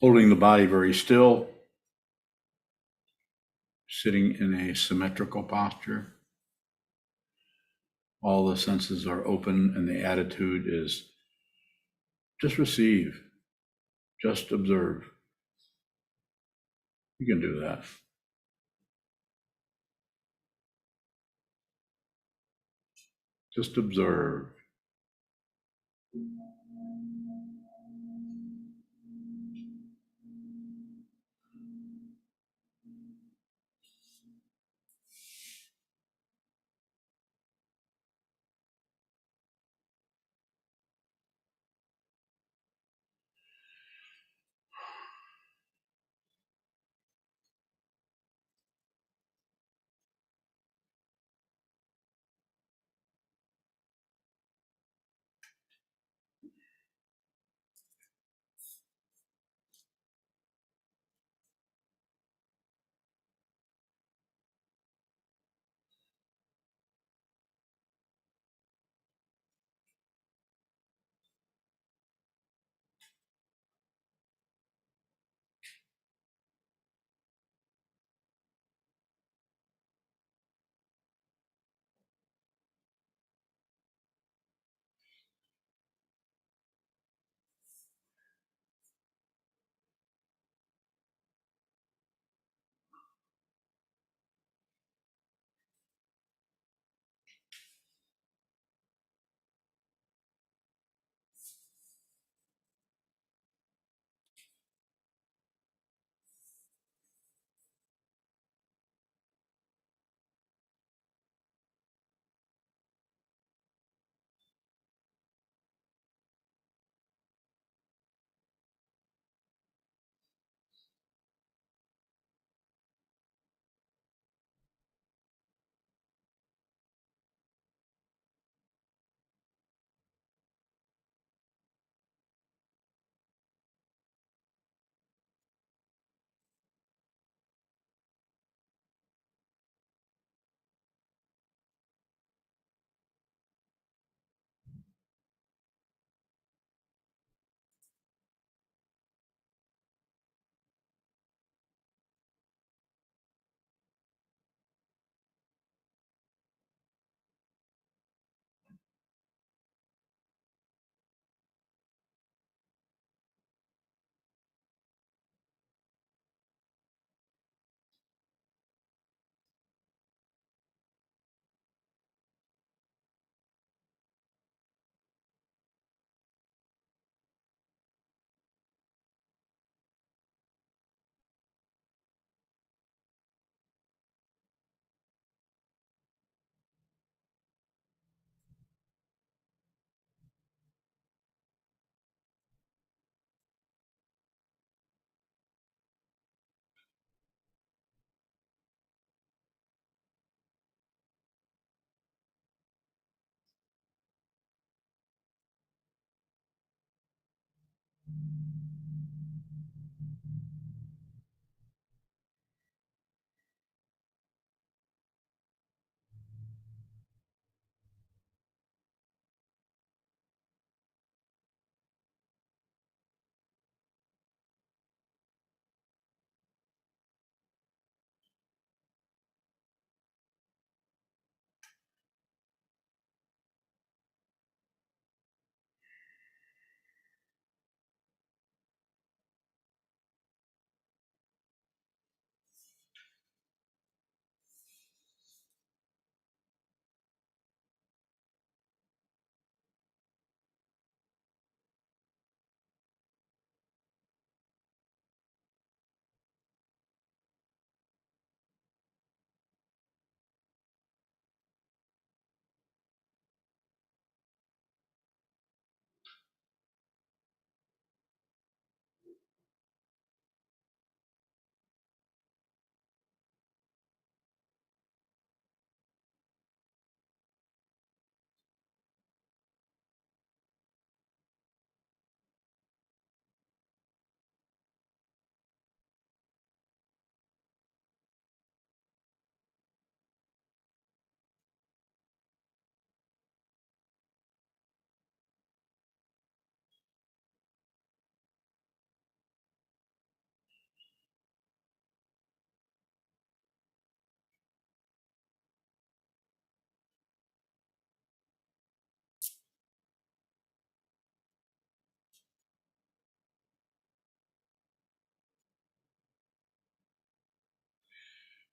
Holding the body very still, sitting in a symmetrical posture. All the senses are open, and the attitude is just receive, just observe. You can do that. Just observe.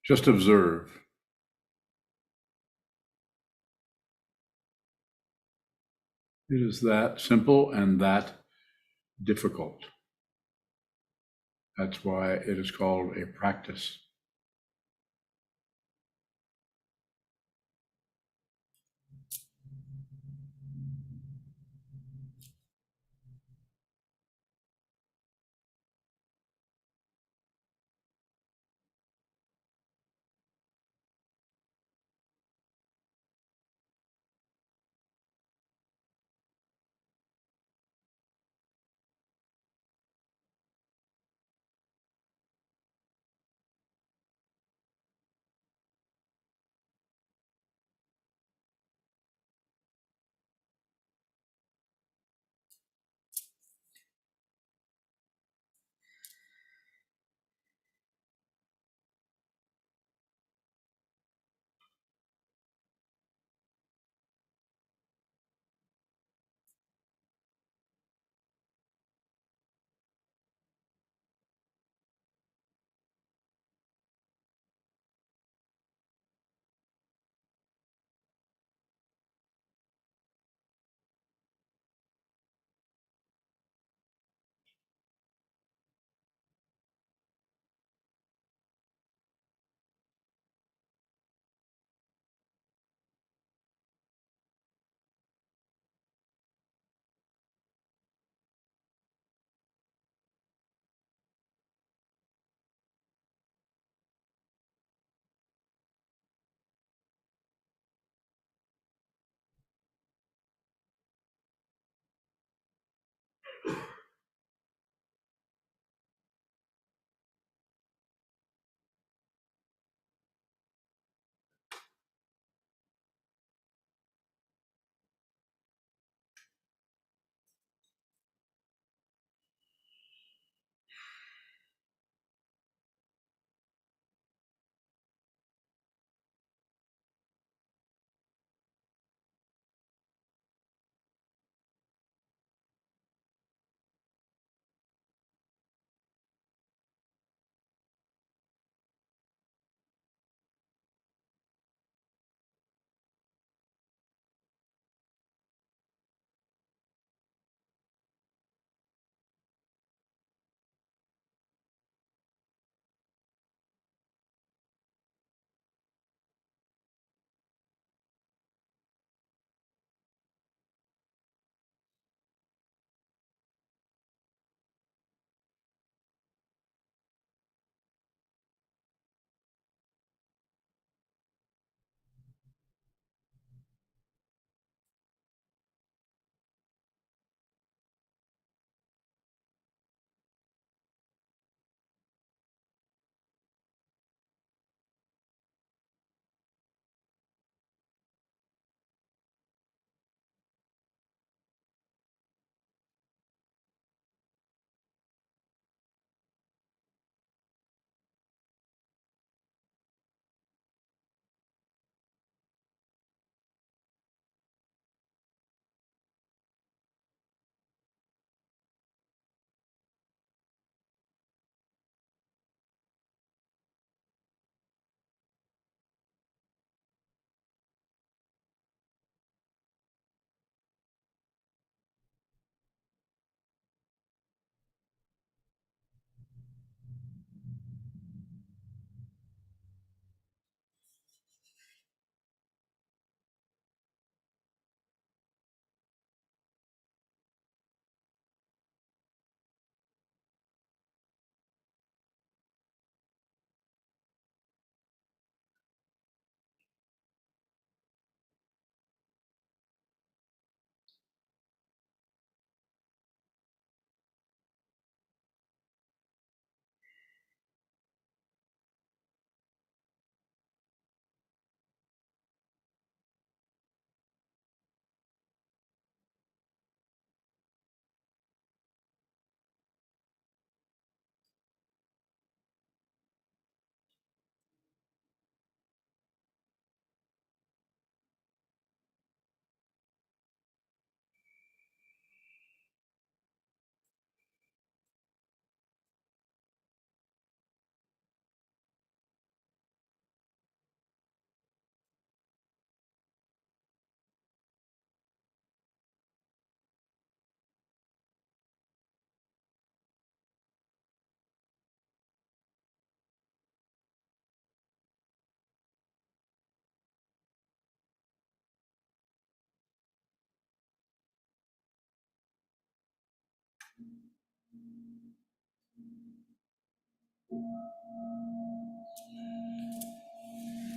Just observe. It is that simple and that difficult. That's why it is called a practice.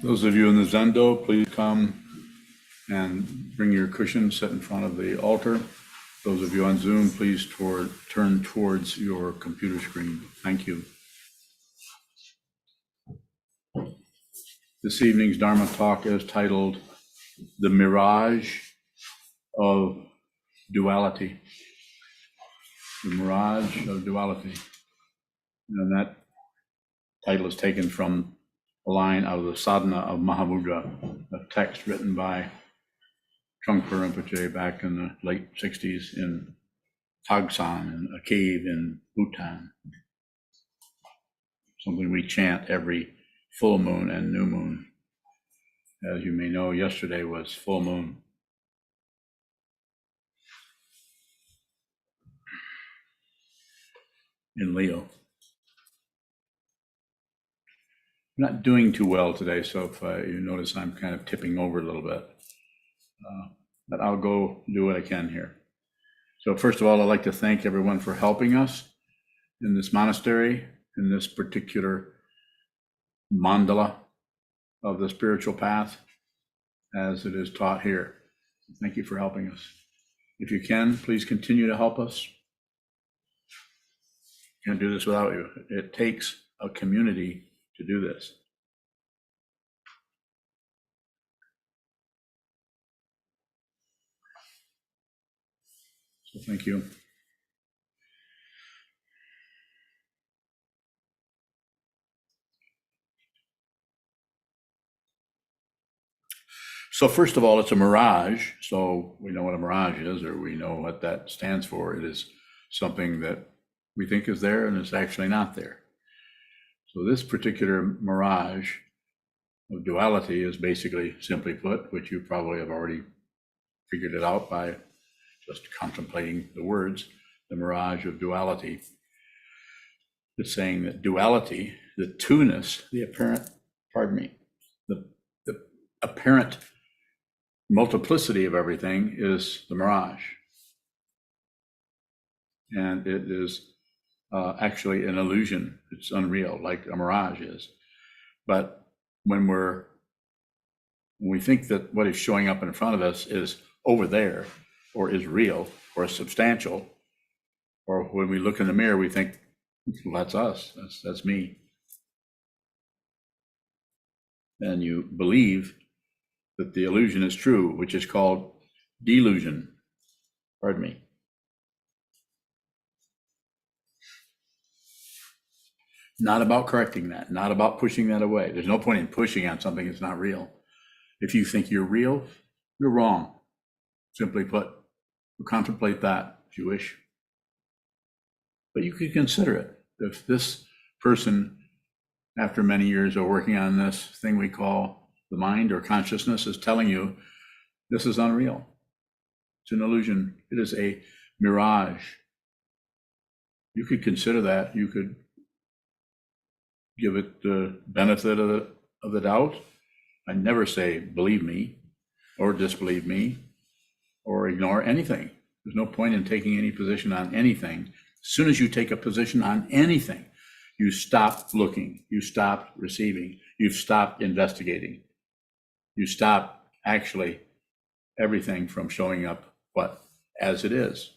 Those of you in the Zendo, please come and bring your cushion, sit in front of the altar. Those of you on Zoom, please turn towards your computer screen. Thank you. This evening's Dharma talk is titled The Mirage of Duality. The Mirage of Duality. And that title is taken from a line out of the Sadhana of Mahamudra, a text written by Trungpa Rinpoche back in the late 60s in Tagsan, in a cave in Bhutan. Something we chant every full moon and new moon. As you may know, yesterday was full moon. In Leo. I'm not doing too well today, so if you notice I'm kind of tipping over a little bit. But I'll go do what I can here. So first of all, I'd like to thank everyone for helping us in this monastery, in this particular mandala of the spiritual path, as it is taught here. Thank you for helping us. If you can, please continue to help us. Can't do this without you. It takes a community to do this. So thank you. So first of all, it's a mirage. So we know what a mirage is, or we know what that stands for. It is something that we think is there and it's actually not there. So this particular mirage of duality is basically, simply put, which you probably have already figured it out by just contemplating the words, the mirage of duality. It's saying that duality, the two-ness, the apparent, the apparent multiplicity of everything is the mirage. And it is actually an illusion. It's unreal, like a mirage is. But when we think that what is showing up in front of us is over there, or is real, or substantial, or when we look in the mirror, we think, well, that's us, that's me. And you believe that the illusion is true, which is called delusion. Pardon me. Not about correcting that, not about pushing that away. There's no point in pushing on something that's not real. If you think you're real, you're wrong. Simply put, contemplate that if you wish. But you could consider it. If this person, after many years of working on this thing we call the mind or consciousness, is telling you this is unreal. It's an illusion. It is a mirage. You could consider that. You could give it the benefit of the doubt. I never say believe me or disbelieve me or ignore anything. There's no point in taking any position on anything. As soon as you take a position on anything, you stop looking, you stop receiving, you've stopped investigating, you stop actually everything from showing up what? As it is,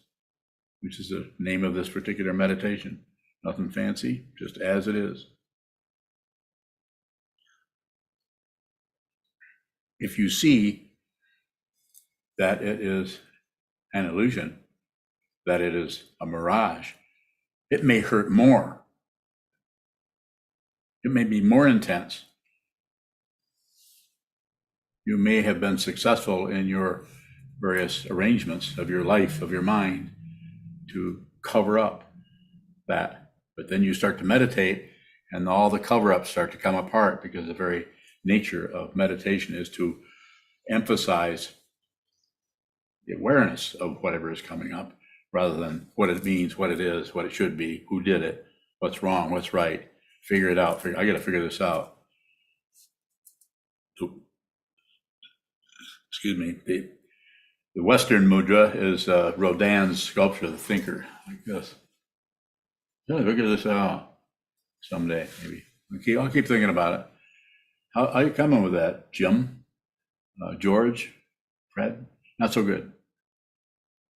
which is the name of this particular meditation. Nothing fancy, just as it is. If you see that it is an illusion, that it is a mirage, it may hurt more. It may be more intense. You may have been successful in your various arrangements of your life, of your mind, to cover up that. But then you start to meditate and all the cover-ups start to come apart, because the very nature of meditation is to emphasize the awareness of whatever is coming up, rather than what it means, what it is, what it should be, who did it, what's wrong, what's right. Figure it out. I got to figure this out. So, excuse me. The Western mudra is Rodin's sculpture, The Thinker, like this. Yeah, figure this out. someday, maybe. I'll keep thinking about it. How you coming with that, Jim? George? Fred? Not so good.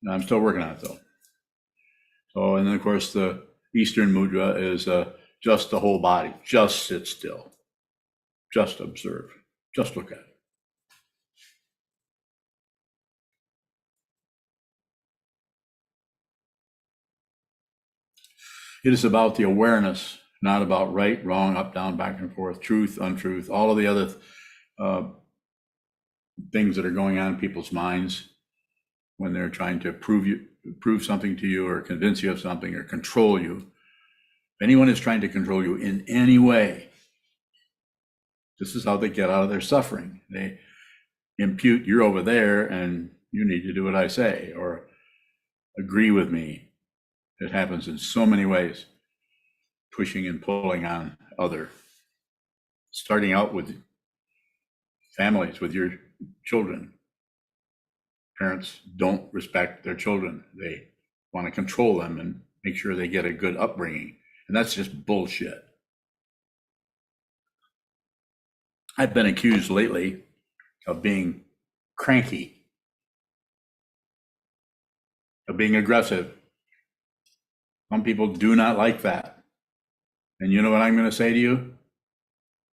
No, I'm still working on it, though. So, and then, of course, the Eastern Mudra is just the whole body. Just sit still. Just observe. Just look at it. It is about the awareness, not about right, wrong, up, down, back and forth, truth, untruth, all of the other things that are going on in people's minds when they're trying to prove something to you or convince you of something or control you. If anyone is trying to control you in any way, this is how they get out of their suffering. They impute, you're over there and you need to do what I say, or agree with me. It happens in so many ways, pushing and pulling on other, starting out with families, with your children. Parents don't respect their children. They want to control them and make sure they get a good upbringing. And that's just bullshit. I've been accused lately of being cranky, of being aggressive. Some people do not like that. And you know what I'm going to say to you?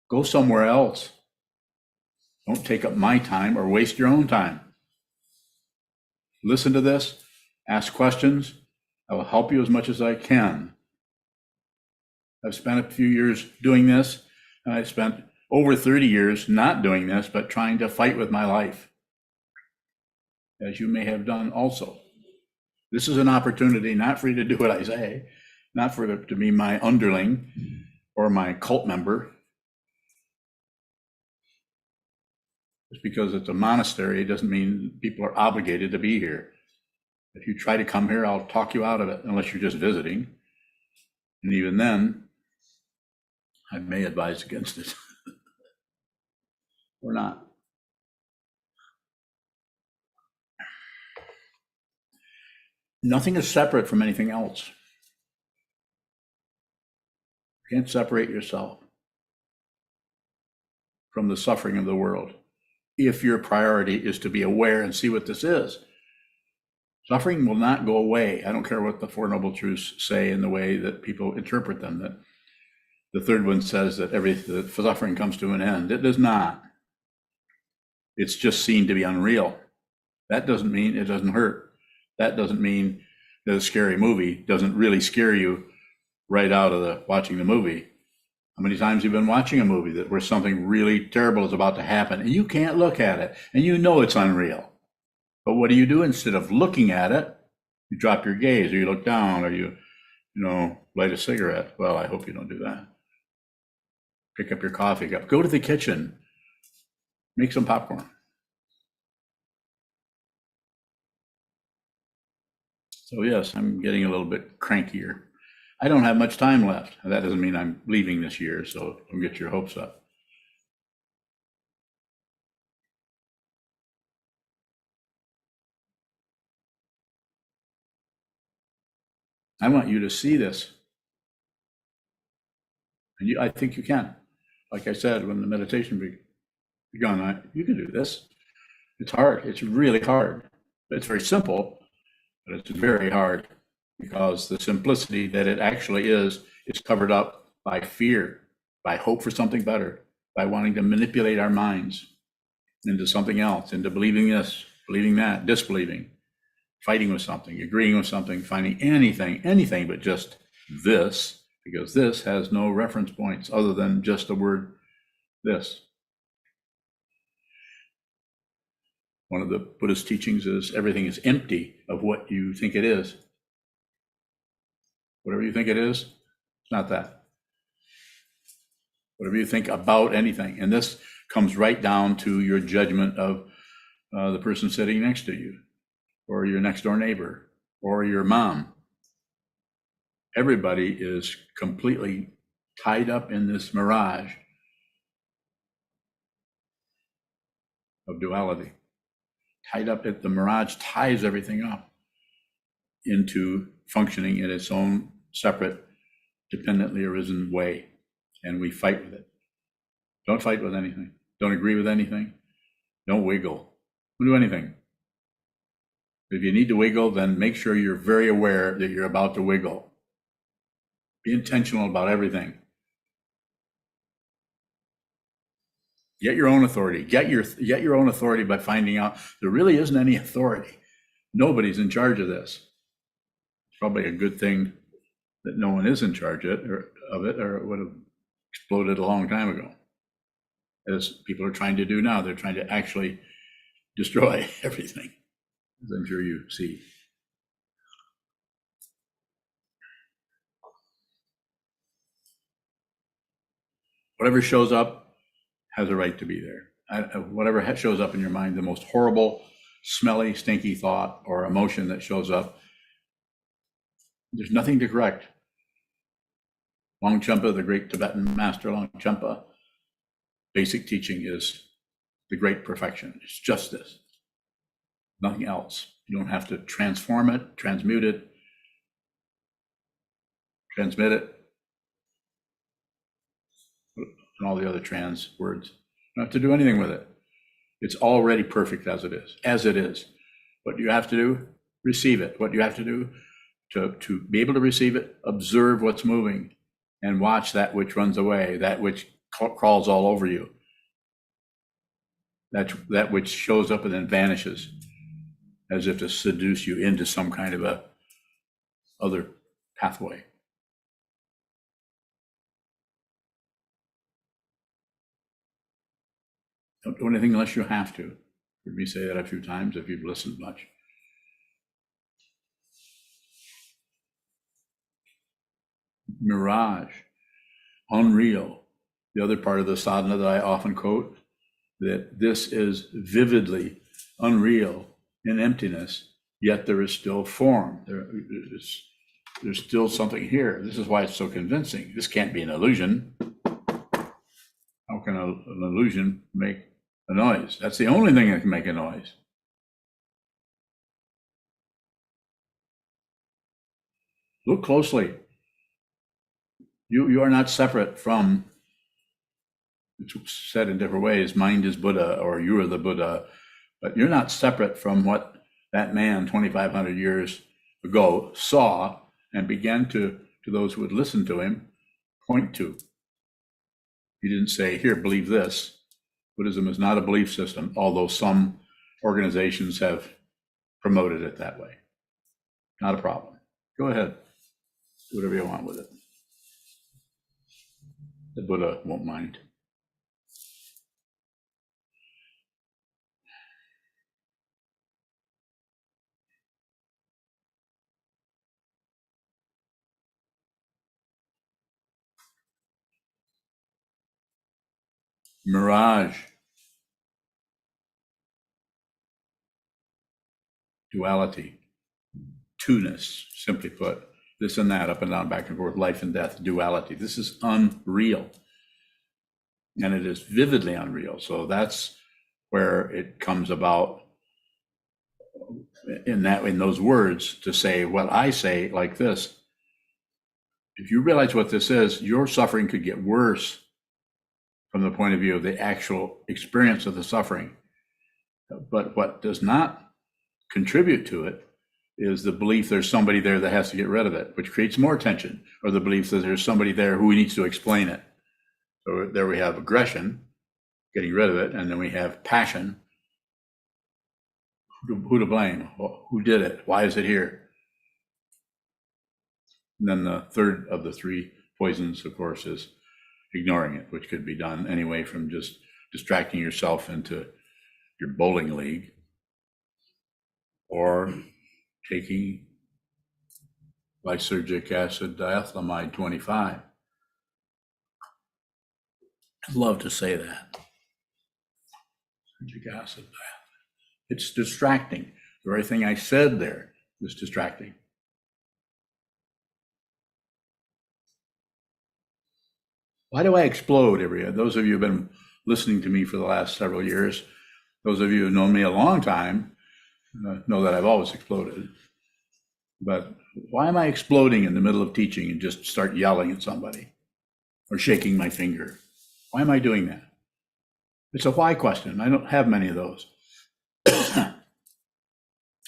Go somewhere else. Don't take up my time or waste your own time. Listen to this, ask questions. I will help you as much as I can. I've spent a few years doing this, and I spent over 30 years not doing this, but trying to fight with my life, as you may have done also. This is an opportunity not for you to do what I say, not for it to be my underling or my cult member. Just because it's a monastery, it doesn't mean people are obligated to be here. If you try to come here, I'll talk you out of it, unless you're just visiting. And even then, I may advise against it. Or not. Nothing is separate from anything else. You can't separate yourself from the suffering of the world if your priority is to be aware and see what this is. Suffering will not go away. I don't care what the Four Noble Truths say in the way that people interpret them. That the third one says that the suffering comes to an end. It does not. It's just seen to be unreal. That doesn't mean it doesn't hurt. That doesn't mean that a scary movie doesn't really scare you right out of watching the movie. How many times have you been watching a movie where something really terrible is about to happen and you can't look at it and you know it's unreal? But what do? Instead of looking at it, you drop your gaze, or you look down, or you light a cigarette. Well, I hope you don't do that. Pick up your coffee cup, go to the kitchen, make some popcorn. So yes, I'm getting a little bit crankier. I don't have much time left. That doesn't mean I'm leaving this year, so don't get your hopes up. I want you to see this. And I think you can. Like I said, when the meditation begun, you can do this. It's hard. It's really hard. It's very simple, but it's very hard, because the simplicity that it actually is covered up by fear, by hope for something better, by wanting to manipulate our minds into something else, into believing this, believing that, disbelieving, fighting with something, agreeing with something, finding anything but just this, because this has no reference points other than just the word this. One of the Buddhist teachings is everything is empty of what you think it is. Whatever you think it is, it's not that. Whatever you think about anything. And this comes right down to your judgment of the person sitting next to you, or your next door neighbor, or your mom. Everybody is completely tied up in this mirage of duality. Tied up the mirage ties everything up into functioning in its own separate dependently arisen way, and we fight with it. Don't fight with anything. Don't agree with anything. Don't wiggle. Don't do anything. If you need to wiggle, then make sure you're very aware that you're about to wiggle. Be intentional about everything. Get your own authority. Get your own authority by finding out there really isn't any authority. Nobody's in charge of this. It's probably a good thing that no one is in charge of it, or it would have exploded a long time ago. As people are trying to do now, they're trying to actually destroy everything, as I'm sure you see. Whatever shows up has a right to be there. Whatever shows up in your mind, the most horrible, smelly, stinky thought or emotion that shows up, there's nothing to correct. Longchenpa, the great Tibetan master Longchenpa, basic teaching is the great perfection. It's just this, nothing else. You don't have to transform it, transmute it, transmit it, and all the other trans words. You don't have to do anything with it. It's already perfect as it is, What you have to do, receive it. What you have to do to be able to receive it, observe what's moving and watch that which runs away, that which crawls all over you, that which shows up and then vanishes as if to seduce you into some kind of a other pathway. Don't do anything unless you have to. You heard me say that a few times if you've listened much. Mirage, unreal. The other part of the sadhana that I often quote, that this is vividly unreal in emptiness, yet there is still form. There's still something here. This is why it's so convincing. This can't be an illusion. How can an illusion make a noise? That's the only thing that can make a noise. Look closely. You are not separate from, it's said in different ways, mind is Buddha or you are the Buddha, but you're not separate from what that man 2,500 years ago saw and began to those who would listen to him, point to. He didn't say, here, believe this. Buddhism is not a belief system, although some organizations have promoted it that way. Not a problem. Go ahead. Do whatever you want with it. The Buddha won't mind. Mirage. Duality. Two-ness, simply put. This and that, up and down, back and forth, life and death, duality. This is unreal. And it is vividly unreal. So that's where it comes about in those words to say what I say like this. If you realize what this is, your suffering could get worse from the point of view of the actual experience of the suffering. But what does not contribute to it is the belief there's somebody there that has to get rid of it, which creates more tension, or the belief that there's somebody there who needs to explain it. So there we have aggression, getting rid of it, and then we have passion. Who to blame? Who did it? Why is it here? And then the third of the three poisons, of course, is ignoring it, which could be done anyway from just distracting yourself into your bowling league or taking lysergic acid diethylamide 25. I'd love to say that. Lysergic acid diethylamide. It's distracting. The very thing I said there was distracting. Why do I explode every year? Those of you who have been listening to me for the last several years, those of you who have known me a long time, know that I've always exploded. But Why am I exploding in the middle of teaching and just start yelling at somebody or shaking my finger? Why am I doing that? It's a why question. I don't have many of those.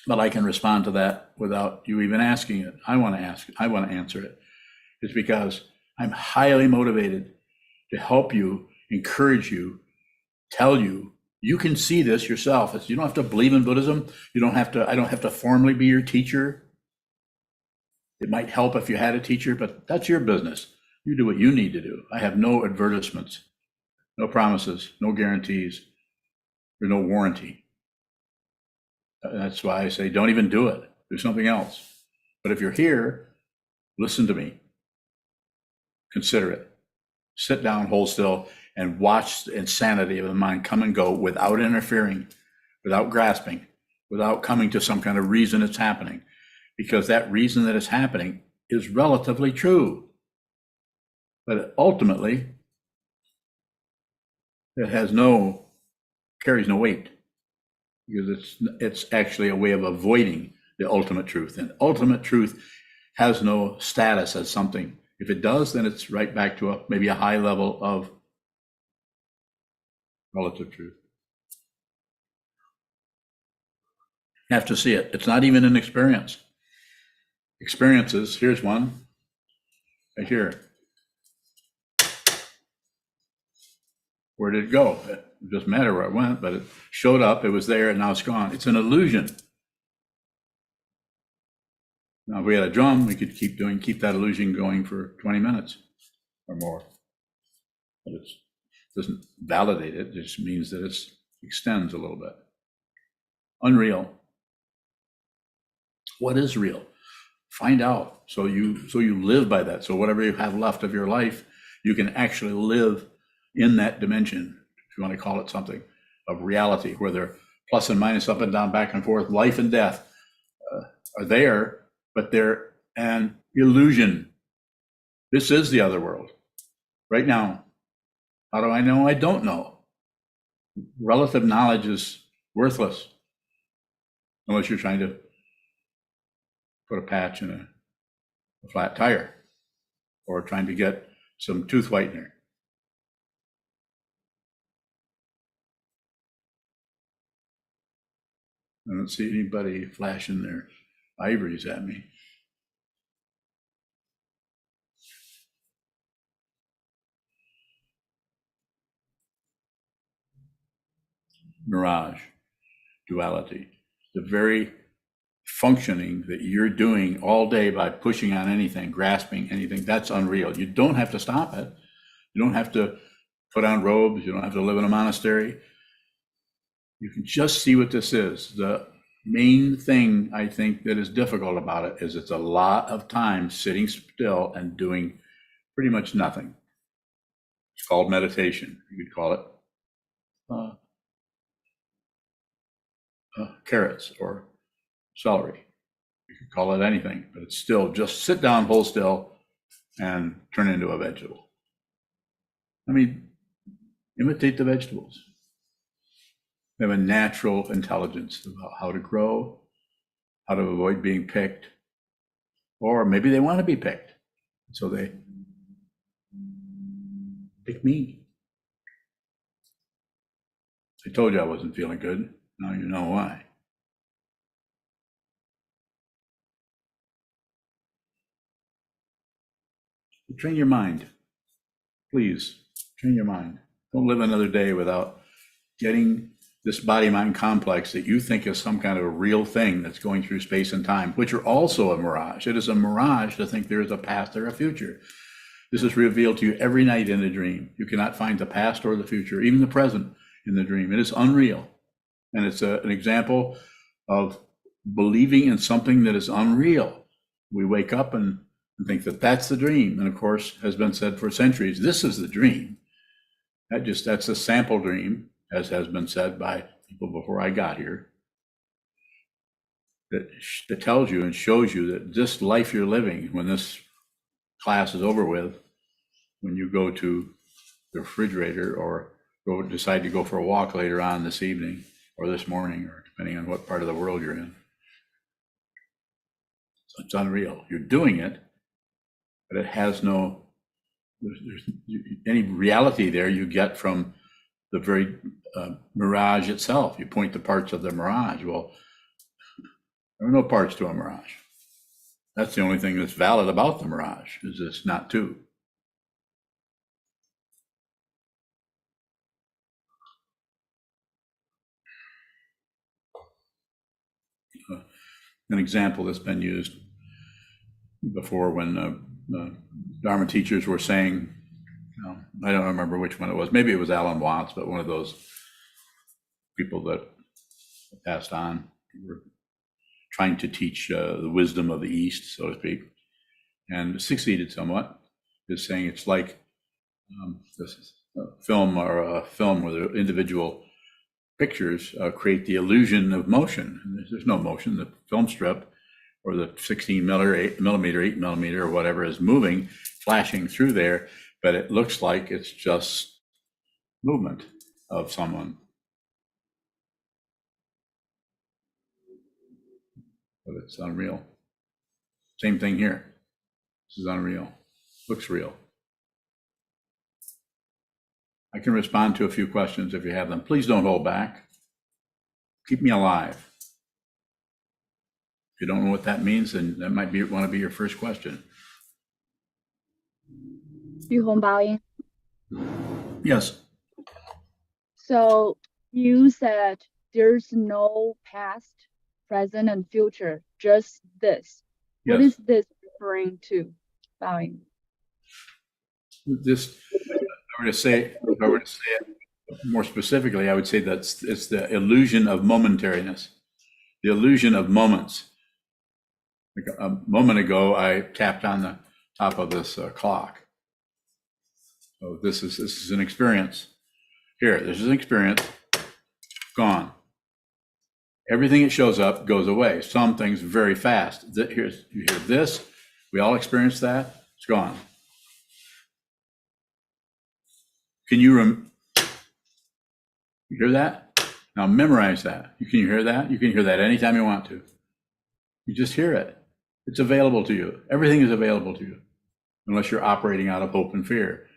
But I can respond to that without you even asking it. I want to answer it. It's because I'm highly motivated to help you, encourage you, tell you, you can see this yourself. You don't have to believe in Buddhism. I don't have to formally be your teacher. It might help if you had a teacher, but that's your business. You do what you need to do. I have no advertisements, no promises, no guarantees, or no warranty. That's why I say, don't even do it. Do something else. But if you're here, listen to me. Consider it. Sit down, hold still, and watch the insanity of the mind come and go without interfering, without grasping, without coming to some kind of reason it's happening. Because that reason that it's happening is relatively true. But ultimately, it carries no weight. Because it's actually a way of avoiding the ultimate truth. And ultimate truth has no status as something. If it does, then it's right back to maybe a high level of relative truth. You have to see it. It's not even an experience. Experiences, here's one, right here. Where did it go? It doesn't matter where it went, but it showed up, it was there, and now it's gone. It's an illusion. Now, if we had a drum, we could keep that illusion going for 20 minutes or more. But it doesn't validate it, it just means that it extends a little bit. Unreal. What is real? Find out. So you live by that. So whatever you have left of your life, you can actually live in that dimension, if you want to call it something, of reality, where they're plus and minus, up and down, back and forth, life and death are there, but they're an illusion. This is the other world. Right now, how do I know? I don't know. Relative knowledge is worthless unless you're trying to put a patch in a flat tire or trying to get some tooth whitener. I don't see anybody flashing their ivories at me. Mirage, duality, the very functioning that you're doing all day by pushing on anything, grasping anything, that's unreal. You don't have to stop it. You don't have to put on robes. You don't have to live in a monastery. You can just see what this is. The main thing I think that is difficult about it is it's a lot of time sitting still and doing pretty much nothing. It's called meditation. You could call it carrots or celery. You could call it anything, but it's still just sit down, hold still, and turn into a vegetable. I mean, imitate the vegetables. They have a natural intelligence about how to grow, how to avoid being picked, or maybe they want to be picked, so they pick me. I told you I wasn't feeling good. Now you know why. Train your mind. Please, train your mind. Don't live another day without getting this body-mind complex that you think is some kind of a real thing that's going through space and time, which are also a mirage. It is a mirage to think there is a past or a future. This is revealed to you every night in a dream. You cannot find the past or the future, even the present, in the dream. It is unreal. And it's an example of believing in something that is unreal. We wake up and think that that's the dream. And of course, has been said for centuries, this is the dream. That's a sample dream, as has been said by people before I got here, that tells you and shows you that this life you're living, when this class is over with, when you go to the refrigerator or decide to go for a walk later on this evening or this morning, or depending on what part of the world you're in, It's unreal. You're doing it, but it has no, there's any reality there you get from the very mirage itself. You point to parts of the mirage. Well, there are no parts to a mirage. That's the only thing that's valid about the mirage, is it's not two. An example that's been used before when Dharma teachers were saying, I don't remember which one it was, maybe it was Alan Watts, but one of those people that passed on, were trying to teach the wisdom of the East, so to speak, and succeeded somewhat, is saying it's like this film or a film where the individual pictures create the illusion of motion. There's no motion. The film strip or the 16 millimeter, 8 millimeter, or whatever is moving, flashing through there, but it looks like it's just movement of someone. But it's unreal. Same thing here. This is unreal. Looks real. I can respond to a few questions if you have them. Please don't hold back. Keep me alive. If you don't know what that means, then that might want to be your first question. Yes. So you said there's no past, present, and future, just this. Yes. What is this referring to, Bowing? This, if I were to say it more specifically, I would say that it's the illusion of momentariness, the illusion of moments. Like a moment ago, I tapped on the top of this clock. So this is an experience. Here, this is an experience. Gone. Everything that shows up goes away. Some things very fast. You hear this. We all experience that. It's gone. Can you hear that? Now memorize that. Can you hear that? You can hear that anytime you want to. You just hear it. It's available to you. Everything is available to you, unless you're operating out of hope and fear.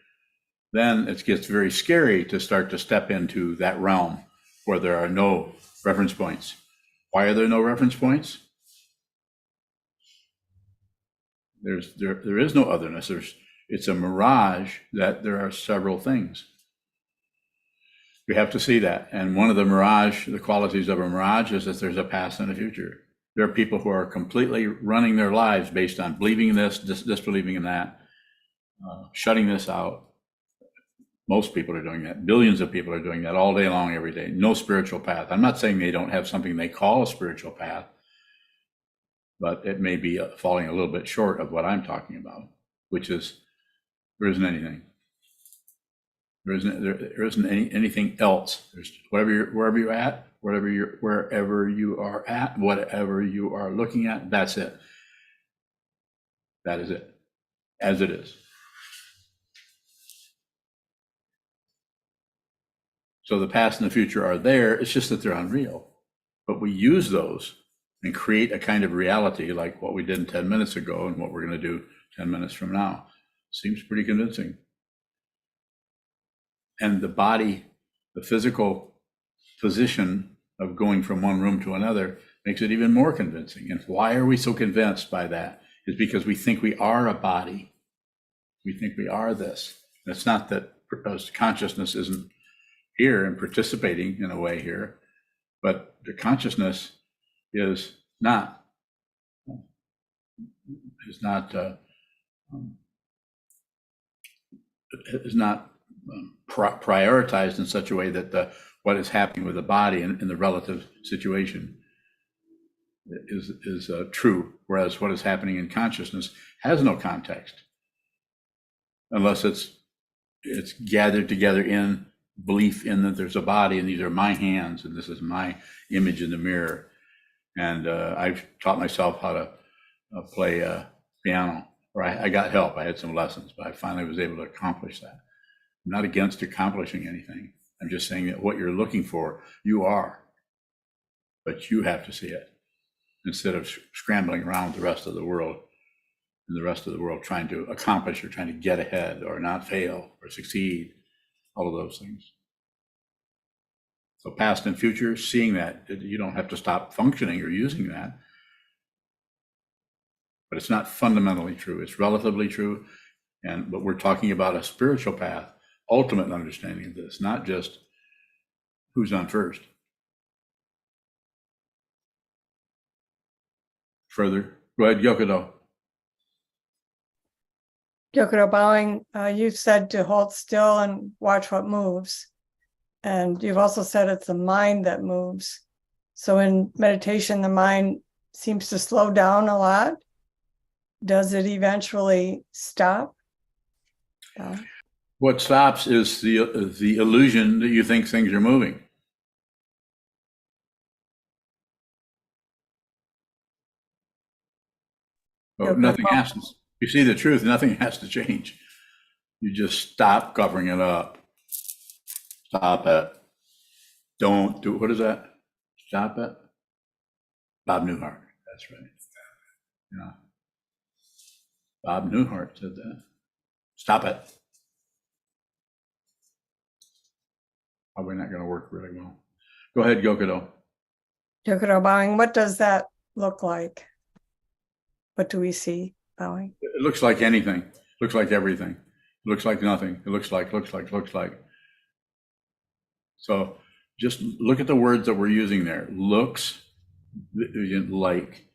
Then it gets very scary to start to step into that realm where there are no reference points. Why are there no reference points? There is no otherness. It's a mirage that there are several things. We have to see that. And one of the qualities of a mirage is that there's a past and a future. There are people who are completely running their lives based on believing this, disbelieving in that, shutting this out. Most people are doing that. Billions of people are doing that all day long, every day. No spiritual path. I'm not saying they don't have something they call a spiritual path, but it may be falling a little bit short of what I'm talking about, which is there isn't anything. There isn't anything else. There's wherever you are at, whatever you are looking at, that's it. That is it, as it is. So the past and the future are there. It's just that they're unreal. But we use those and create a kind of reality like what we did 10 minutes ago and what we're going to do 10 minutes from now. Seems pretty convincing. And the body, the physical position of going from one room to another makes it even more convincing. And why are we so convinced by that? Is because we think we are a body. We think we are this. And it's not that consciousness isn't here and participating in a way here, but the consciousness is not prioritized in such a way that what is happening with the body in the relative situation is true, whereas what is happening in consciousness has no context unless it's gathered together in belief in that there's a body and these are my hands and this is my image in the mirror. And I've taught myself how to play piano, or I got help. I had some lessons, but I finally was able to accomplish that. I'm not against accomplishing anything. I'm just saying that what you're looking for, you are, but you have to see it. instead of scrambling around the rest of the world, and the rest of the world trying to accomplish or trying to get ahead or not fail or succeed, all of those things. So past and future, seeing that, you don't have to stop functioning or using that. But it's not fundamentally true. It's relatively true. But we're talking about a spiritual path, ultimate understanding of this, not just who's on first. Further, go ahead, Yokodo. Yokoro bowing, you said to hold still and watch what moves. And you've also said it's the mind that moves. So in meditation, the mind seems to slow down a lot. Does it eventually stop? What stops is the illusion that you think things are moving. Well, nothing has to. You see the truth, nothing has to change. You just stop covering it up. Stop it. Don't do, what is that? Stop it. Bob Newhart, that's right. Yeah. Bob Newhart said that. Stop it. Probably not going to work really well. Go ahead, Yokodo. Yokoro bowing, what does that look like? What do we see bowing? It looks like anything. It looks like everything. It looks like nothing. It looks like. So just look at the words that we're using there. Looks like,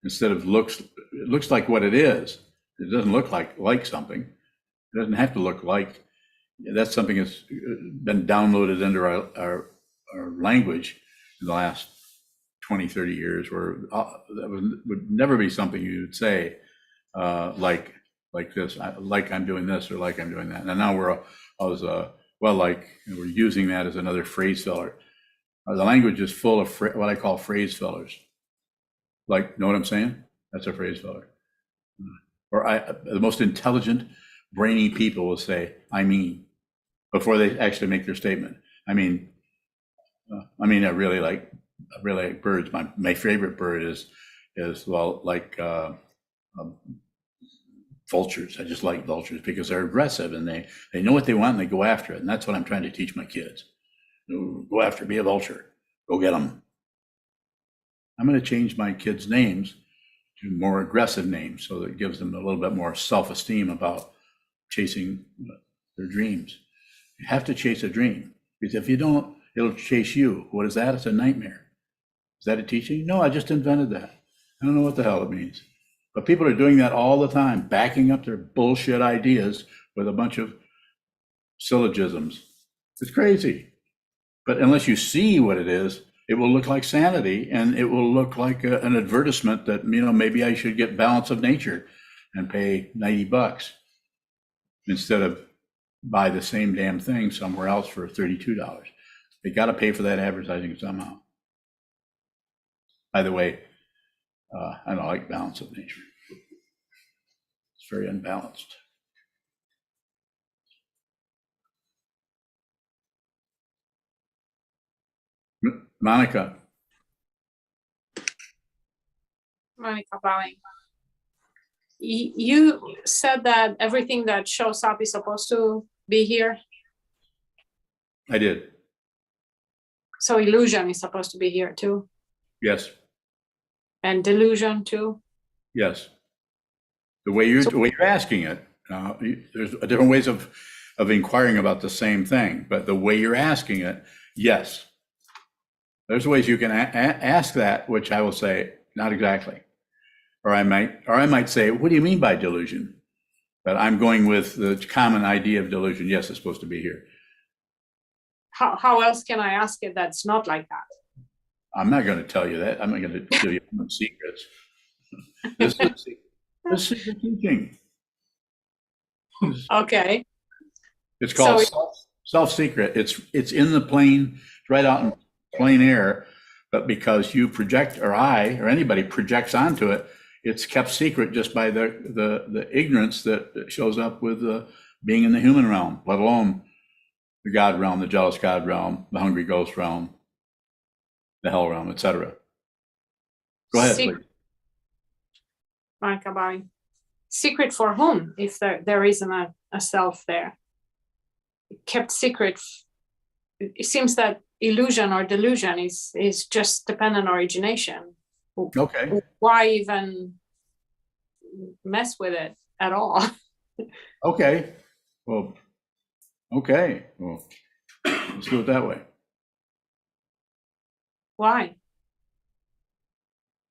instead of looks, it looks like what it is. It doesn't look like something. It doesn't have to look like. That's something that's been downloaded into our language in the last 20, 30 years, where that would never be something you would say like this, like I'm doing this or like I'm doing that. And now we're using that as another phrase filler. The language is full of what I call phrase fillers. Like, know what I'm saying? That's a phrase filler. Or the most intelligent, brainy people will say, I mean, before they actually make their statement. I really like birds. My favorite bird is vultures. I just like vultures because they're aggressive and they know what they want and they go after it. And that's what I'm trying to teach my kids. Go after, be a vulture, go get them. I'm going to change my kids' names to more aggressive names so that it gives them a little bit more self-esteem about chasing their dreams. You have to chase a dream, because if you don't, it'll chase you. What is that? It's a nightmare. Is that a teaching? No, I just invented that. I don't know what the hell it means. But people are doing that all the time, backing up their bullshit ideas with a bunch of syllogisms. It's crazy. But unless you see what it is, it will look like sanity, and it will look like an advertisement that, maybe I should get Balance of Nature and pay $90 instead of buy the same damn thing somewhere else for $32. They got to pay for that advertising somehow. By the way, I don't like Balance of Nature. It's very unbalanced. Monica. Monica bowing. You said that everything that shows up is supposed to be here. I did. So illusion is supposed to be here too. Yes. And delusion too. Yes. The way you're asking it, there's different ways of inquiring about the same thing, but the way you're asking it, yes. There's ways you can ask that, which I will say, not exactly. Or I might say, what do you mean by delusion? But I'm going with the common idea of delusion. Yes, it's supposed to be here. How else can I ask it that's not like that? I'm not going to tell you that. I'm not going to tell you some secrets. This is secret teaching. Okay. It's called self-secret. It's in the plane, right out in plain air, but because you project, or I, or anybody projects onto it, it's kept secret just by the ignorance that shows up with being in the human realm, let alone the God realm, the jealous God realm, the hungry ghost realm, the hell realm, etc. Go ahead, Secret, please. Monica bowing. Secret for whom, if there isn't a self there? Kept secret. It seems that illusion or delusion is just dependent on origination. Okay. Why even mess with it at all? Okay. Well, okay. Well, let's do it that way. Why?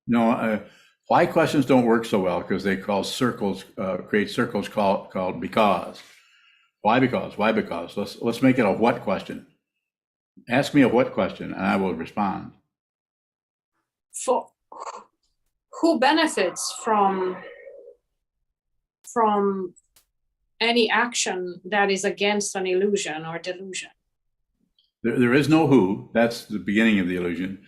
No, why questions don't work so well because they call circles, create circles called because. Why because? Why because? Let's make it a what question. Ask me a what question and I will respond. For who benefits from any action that is against an illusion or delusion? There is no who, that's the beginning of the illusion,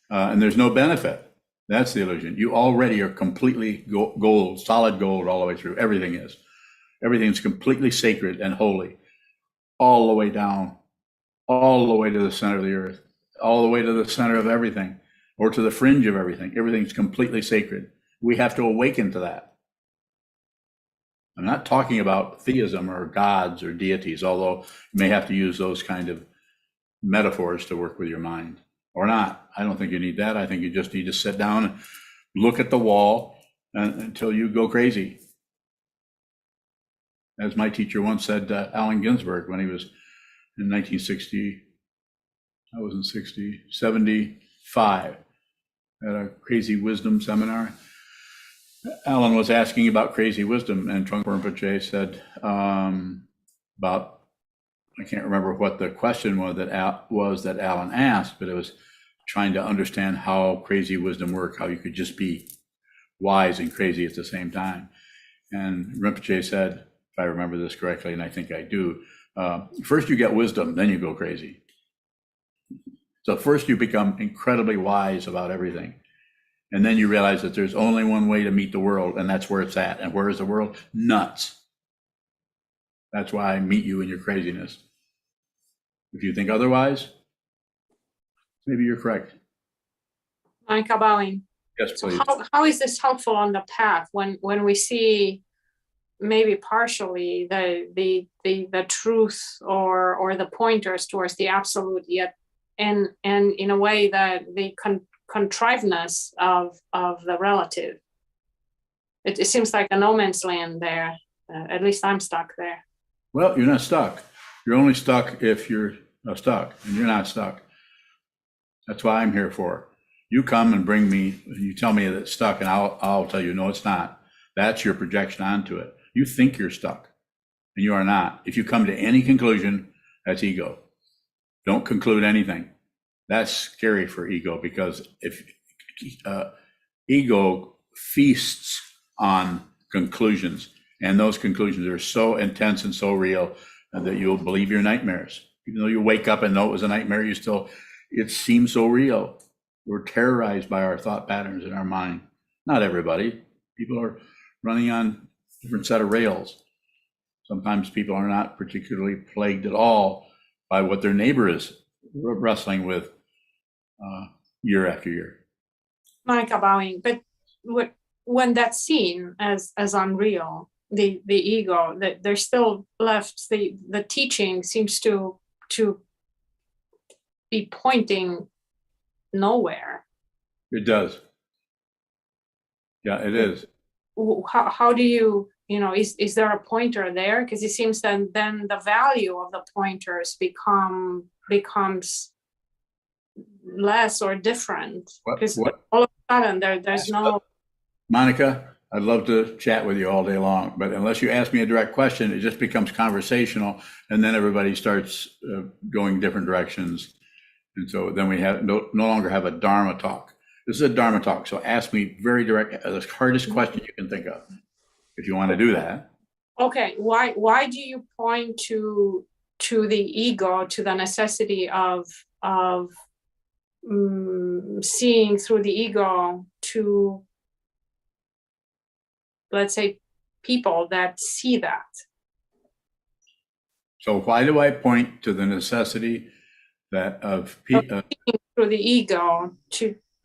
and there's no benefit. That's the illusion. You already are completely gold, solid gold all the way through. Everything is. Everything's completely sacred and holy, all the way down, all the way to the center of the earth, all the way to the center of everything, or to the fringe of everything. Everything's completely sacred. We have to awaken to that. I'm not talking about theism or gods or deities, although you may have to use those kind of metaphors to work with your mind, or not. I don't think you need that. I think you just need to sit down and look at the wall until you go crazy. As my teacher once said, Allen Ginsberg, when he was in 1960, I was in 75, at a crazy wisdom seminar. Allen was asking about crazy wisdom, and Trungpa Rinpoche said about, I can't remember what the question was that Allen asked, but it was trying to understand how crazy wisdom worked, how you could just be wise and crazy at the same time. And Rinpoche said, if I remember this correctly, and I think I do, first you get wisdom, then you go crazy. So first you become incredibly wise about everything. And then you realize that there's only one way to meet the world, and that's where it's at. And where is the world? Nuts. That's why I meet you in your craziness. If you think otherwise, maybe you're correct. Monica bowing. Yes, So please. how is this helpful on the path when we see maybe partially the truth or the pointers towards the absolute, yet and in a way that the contriveness of the relative? It seems like a no man's land there. At least I'm stuck there. Well, you're not stuck. You're only stuck if you're stuck, and you're not stuck. That's why I'm here for. You come and bring me, you tell me that it's stuck, and I'll tell you, no, it's not. That's your projection onto it. You think you're stuck, and you are not. If you come to any conclusion, that's ego. Don't conclude anything. That's scary for ego, because if ego feasts on conclusions, and those conclusions are so intense and so real that you'll believe your nightmares. Even though you wake up and know it was a nightmare, it seems so real. We're terrorized by our thought patterns in our mind. Not everybody. People are running on a different set of rails. Sometimes people are not particularly plagued at all by what their neighbor is wrestling with year after year. Monica bowing, but when that's seen as unreal, the ego, that there's still left the teaching seems to be pointing nowhere. It does. Yeah, it is. How do you is there a pointer there? Because it seems then the value of the pointers becomes less or different, because all of a sudden there's no. Monica, I'd love to chat with you all day long, but unless you ask me a direct question, it just becomes conversational, and then everybody starts going different directions. And so then we have no longer have a Dharma talk. This is a Dharma talk, so ask me very direct, the hardest question you can think of, if you want to do that. Okay, why do you point to the ego, to the necessity of seeing through the ego to, let's say, people that see that? So why do I point to the necessity that of through the ego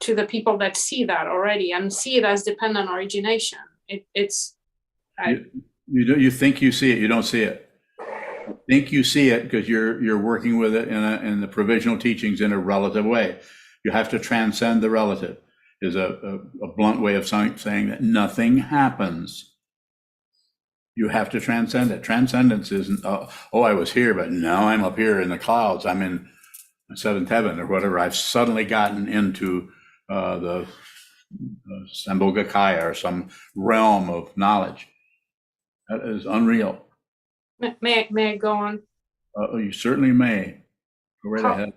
the people that see that already and see it as dependent origination. You think you see it, you don't see it. You think you see it because you're working with it in the provisional teachings in a relative way. You have to transcend the relative. Is a blunt way of saying that nothing happens. You have to transcend it. Transcendence isn't, oh, I was here, but now I'm up here in the clouds. I'm in seventh heaven or whatever. I've suddenly gotten into the Sambhogakaya or some realm of knowledge. That is unreal. May I go on? You certainly may. Go right ahead.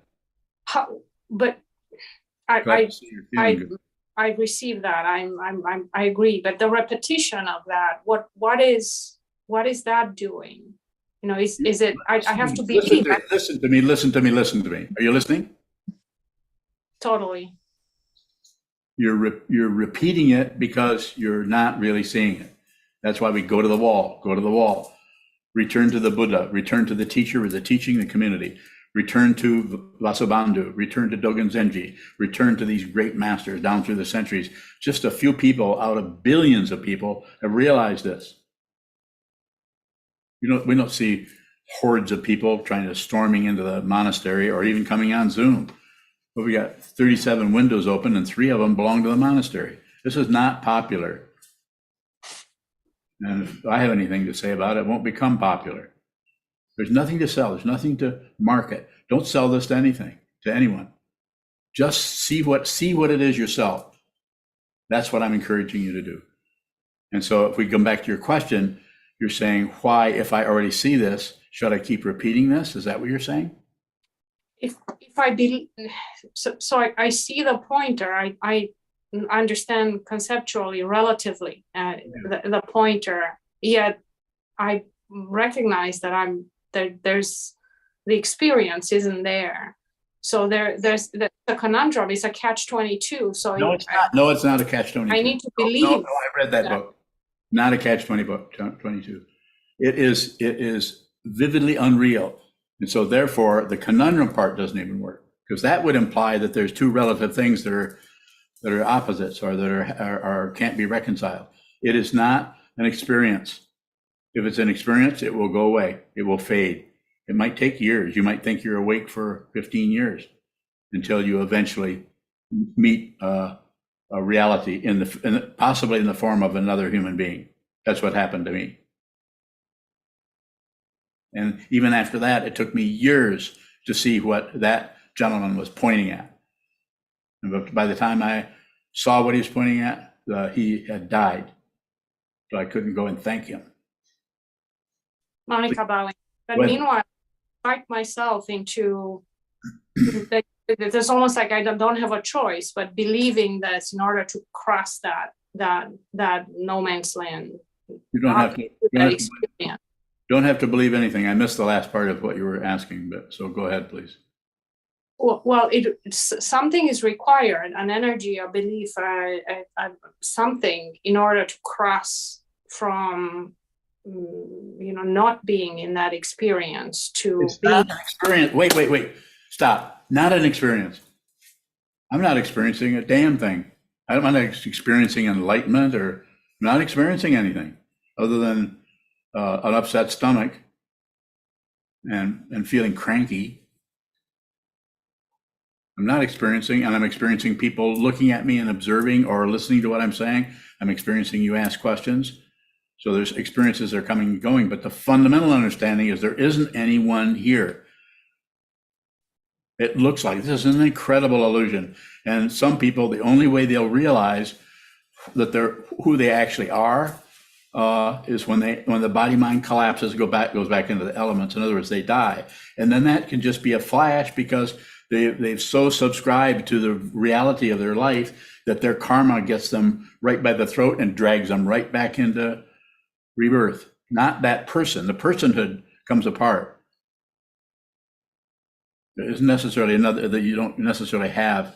But I receive that. I agree. But the repetition of that, what is that doing? You know, is it? I have to believe. Listen to me. Are you listening? Totally. You're repeating it because you're not really seeing it. That's why we go to the wall. Go to the wall. Return to the Buddha. Return to the teacher with the teaching, the community. Return to Vasubandhu, return to Dogen Zenji, return to these great masters down through the centuries. Just a few people out of billions of people have realized this. We don't see hordes of people trying to storming into the monastery or even coming on Zoom. But we got 37 windows open and 3 of them belong to the monastery. This is not popular. And if I have anything to say about it, it won't become popular. There's nothing to sell. There's nothing to market. Don't sell this to anything, to anyone. Just see what it is yourself. That's what I'm encouraging you to do. And so if we come back to your question, you're saying, why, if I already see this, should I keep repeating this? Is that what you're saying? If I believe, so I see the pointer. I understand conceptually, relatively, the pointer. Yet I recognize that there's the experience isn't there. So there's the conundrum is a catch-22. So no, it's not. No, it's not a catch-22. I need to believe. No, I read that book. Not a catch-22. It is vividly unreal, and so therefore the conundrum part doesn't even work, because that would imply that there's 2 relative things that are opposites or that are can't be reconciled. It is not an experience. If it's an experience, it will go away. It will fade. It might take years. You might think you're awake for 15 years until you eventually meet a reality possibly in the form of another human being. That's what happened to me. And even after that, it took me years to see what that gentleman was pointing at. And by the time I saw what he was pointing at, he had died. So I couldn't go and thank him. Monica bowing. But meanwhile, I fight myself into it's almost like I don't have a choice, but believing this in order to cross that no man's land. You don't have to believe anything. I missed the last part of what you were asking, but so go ahead, please. Well, something is required, an energy, a belief, something in order to cross from not being in that experience to it's not an experience. Wait. Stop. Not an experience. I'm not experiencing a damn thing. I'm not experiencing enlightenment, or I'm not experiencing anything other than an upset stomach and feeling cranky. I'm not experiencing, and I'm experiencing people looking at me and observing or listening to what I'm saying. I'm experiencing you ask questions. So there's experiences that are coming and going, but the fundamental understanding is there isn't anyone here. It looks like this is an incredible illusion. And some people, the only way they'll realize that they're who they actually are is when the body mind collapses, goes back into the elements. In other words, they die. And then that can just be a flash because they've so subscribed to the reality of their life that their karma gets them right by the throat and drags them right back into rebirth. Not that person. The personhood comes apart. There isn't necessarily that you don't necessarily have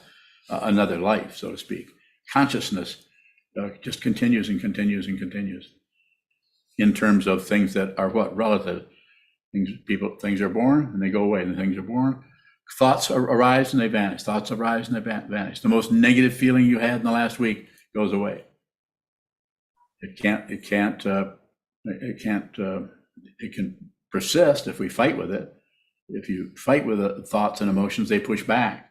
another life, so to speak. Consciousness just continues and continues and continues in terms of things that are relative. Things are born and they go away, and things are born. Thoughts arise and they vanish. Thoughts arise and they vanish. The most negative feeling you had in the last week goes away. It can persist if we fight with it. If you fight with the thoughts and emotions, they push back.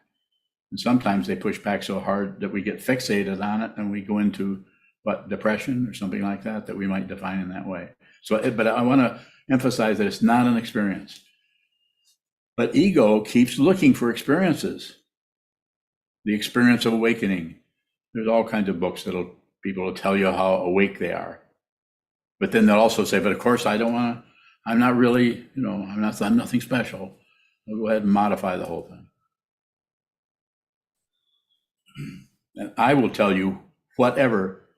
And sometimes they push back so hard that we get fixated on it and we go into depression or something like that, that we might define in that way. But I want to emphasize that it's not an experience. But ego keeps looking for experiences. The experience of awakening. There's all kinds of books people will tell you how awake they are. But then they'll also say, but of course I'm not really, I'm nothing special. I'll go ahead and modify the whole thing. And I will tell you whatever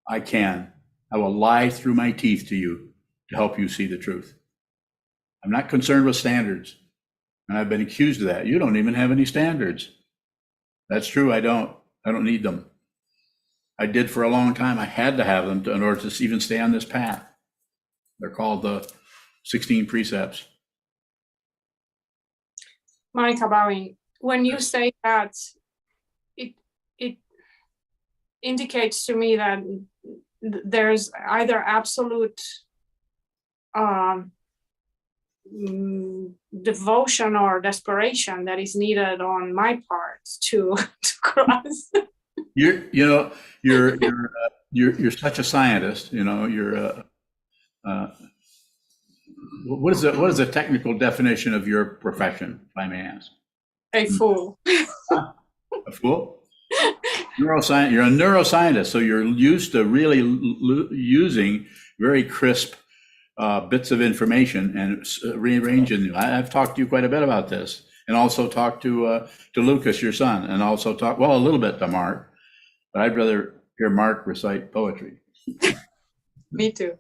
I can. I will lie through my teeth to you to help you see the truth. I'm not concerned with standards. And I've been accused of that. You don't even have any standards. That's true. I don't need them. I did for a long time. I had to have them in order to even stay on this path. They're called the 16 precepts. Monica, bowing. When you say that, it indicates to me that there's either absolute devotion or desperation that is needed on my part to cross. You're such a scientist. What is the technical definition of your profession, if I may ask? A fool. A fool? Neuroscience. You're a neuroscientist, so you're used to really using very crisp bits of information and rearranging them. I've talked to you quite a bit about this, and also talked to Lucas, your son, and also a little bit to Mark. But I'd rather hear Mark recite poetry. Me too.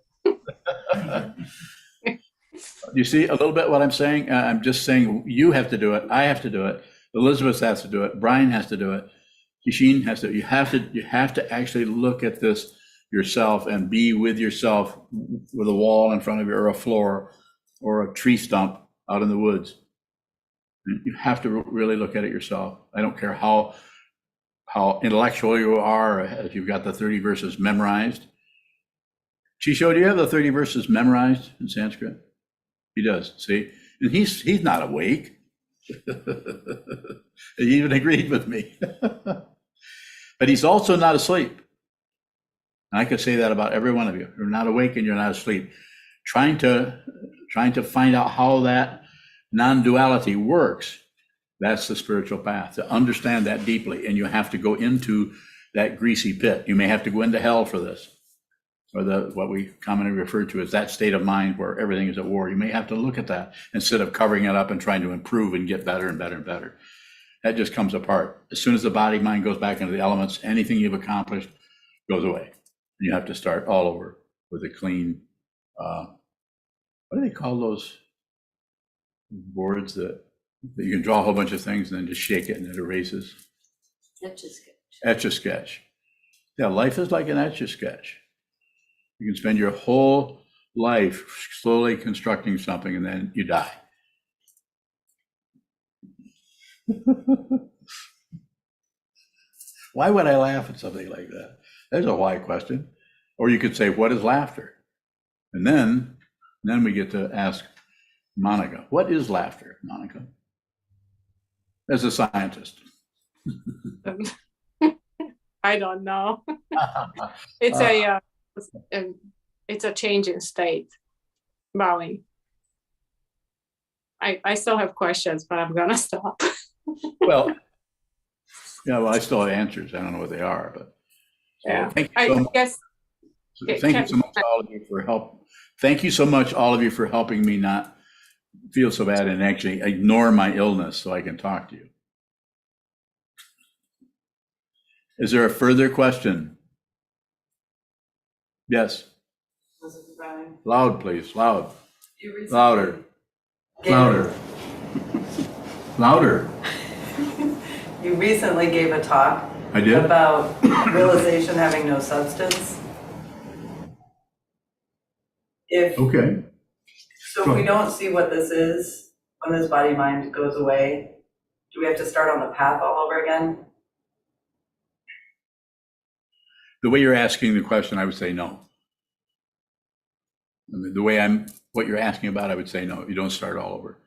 You see a little bit what I'm saying? I'm just saying you have to do it. I have to do it. Elizabeth has to do it. Brian has to do it. Kishin has to. You have to actually look at this yourself and be with yourself with a wall in front of you, or a floor, or a tree stump out in the woods. You have to really look at it yourself. I don't care how intellectual you are, or if you've got the 30 verses memorized. Chisho, do you have the 30 verses memorized in Sanskrit? He does, see? And he's not awake. He even agreed with me. But he's also not asleep. And I could say that about every one of you. You're not awake and you're not asleep. Trying to find out how that non-duality works, that's the spiritual path, to understand that deeply. And you have to go into that greasy pit. You may have to go into hell for this, or what we commonly refer to as that state of mind where everything is at war. You may have to look at that instead of covering it up and trying to improve and get better and better and better. That just comes apart. As soon as the body mind goes back into the elements, anything you've accomplished goes away. You have to start all over with a clean, what do they call those boards that you can draw a whole bunch of things and then just shake it and it erases? Etch-a-sketch. Etch-a-sketch. Yeah, life is like an etch-a-sketch. You can spend your whole life slowly constructing something and then you die. Why would I laugh at something like that? There's a why question. Or you could say, what is laughter? And then we get to ask Monica, what is laughter, Monica? As a scientist. I don't know. It's a change in state. Bowing. I still have questions, but I'm gonna stop. Well, I still have answers. I don't know what they are, but yeah. Thank you so much. Guess. Thank you so much, all of you, for help. Thank you so much, all of you, for helping me not feel so bad and actually ignore my illness so I can talk to you. Is there a further question? Yes. Loud, please. Loud. Louder. Louder. Louder. You recently gave a talk. I did? About realization having no substance. Okay. So if we don't see what this is, when this body mind goes away, do we have to start on the path all over again? The way you're asking the question, I would say no. I mean, the way what you're asking about, I would say no. You don't start all over.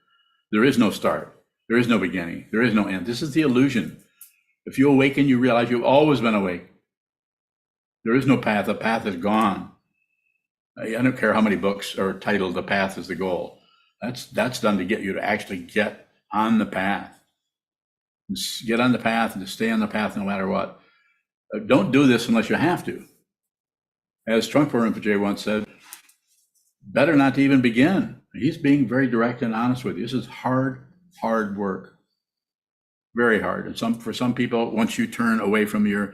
There is no start. There is no beginning. There is no end. This is the illusion. If you awaken, you realize you've always been awake. There is no path. The path is gone. I don't care how many books are titled "The Path is the Goal." That's done to get you to actually get on the path. Get on the path and to stay on the path no matter what. Don't do this unless you have to. As Trungpa Rinpoche once said, better not to even begin. He's being very direct and honest with you. This is hard work. Very hard. And for some people, once you turn away from your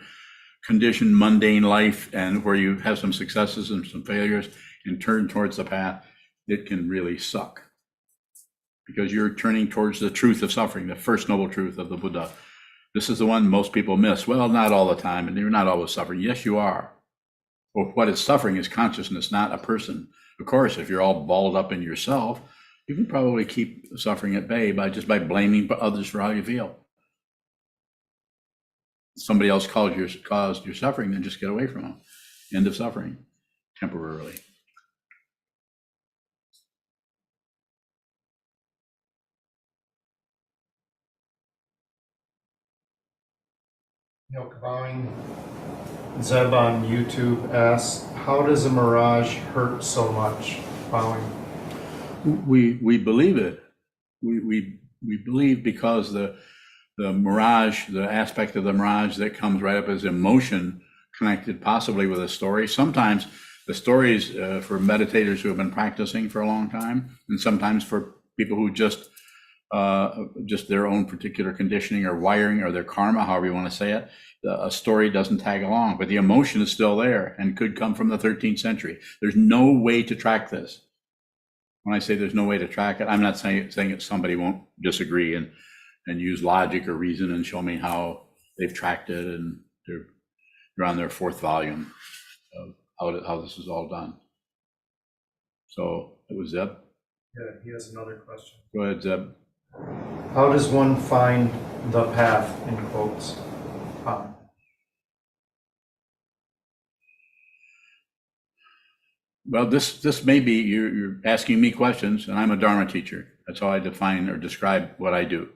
conditioned mundane life and where you have some successes and some failures and turn towards the path, it can really suck. Because you're turning towards the truth of suffering, the first noble truth of the Buddha. This is the one most people miss. Well, not all the time, and you're not always suffering. Yes, you are. Well, what is suffering is consciousness, not a person. Of course, if you're all balled up in yourself, you can probably keep suffering at bay just by blaming others for how you feel. Somebody else caused your suffering, then just get away from them. End of suffering, temporarily. Bowing. Zeb on YouTube asks, how does a mirage hurt so much? Bowing. We believe it. We believe because the mirage, the aspect of the mirage that comes right up as emotion connected possibly with a story. Sometimes the stories for meditators who have been practicing for a long time, and sometimes for people who just their own particular conditioning or wiring or their karma, however you want to say it, a story doesn't tag along, but the emotion is still there and could come from the 13th century. There's no way to track this. When I say there's no way to track it, I'm not saying that somebody won't disagree and use logic or reason and show me how they've tracked it, and they're on their 4th volume of how this is all done. So it was Zeb. Yeah, he has another question. Go ahead, Zeb. How does one find the path, in quotes? Well, this may be, you're asking me questions, and I'm a Dharma teacher. That's how I define or describe what I do.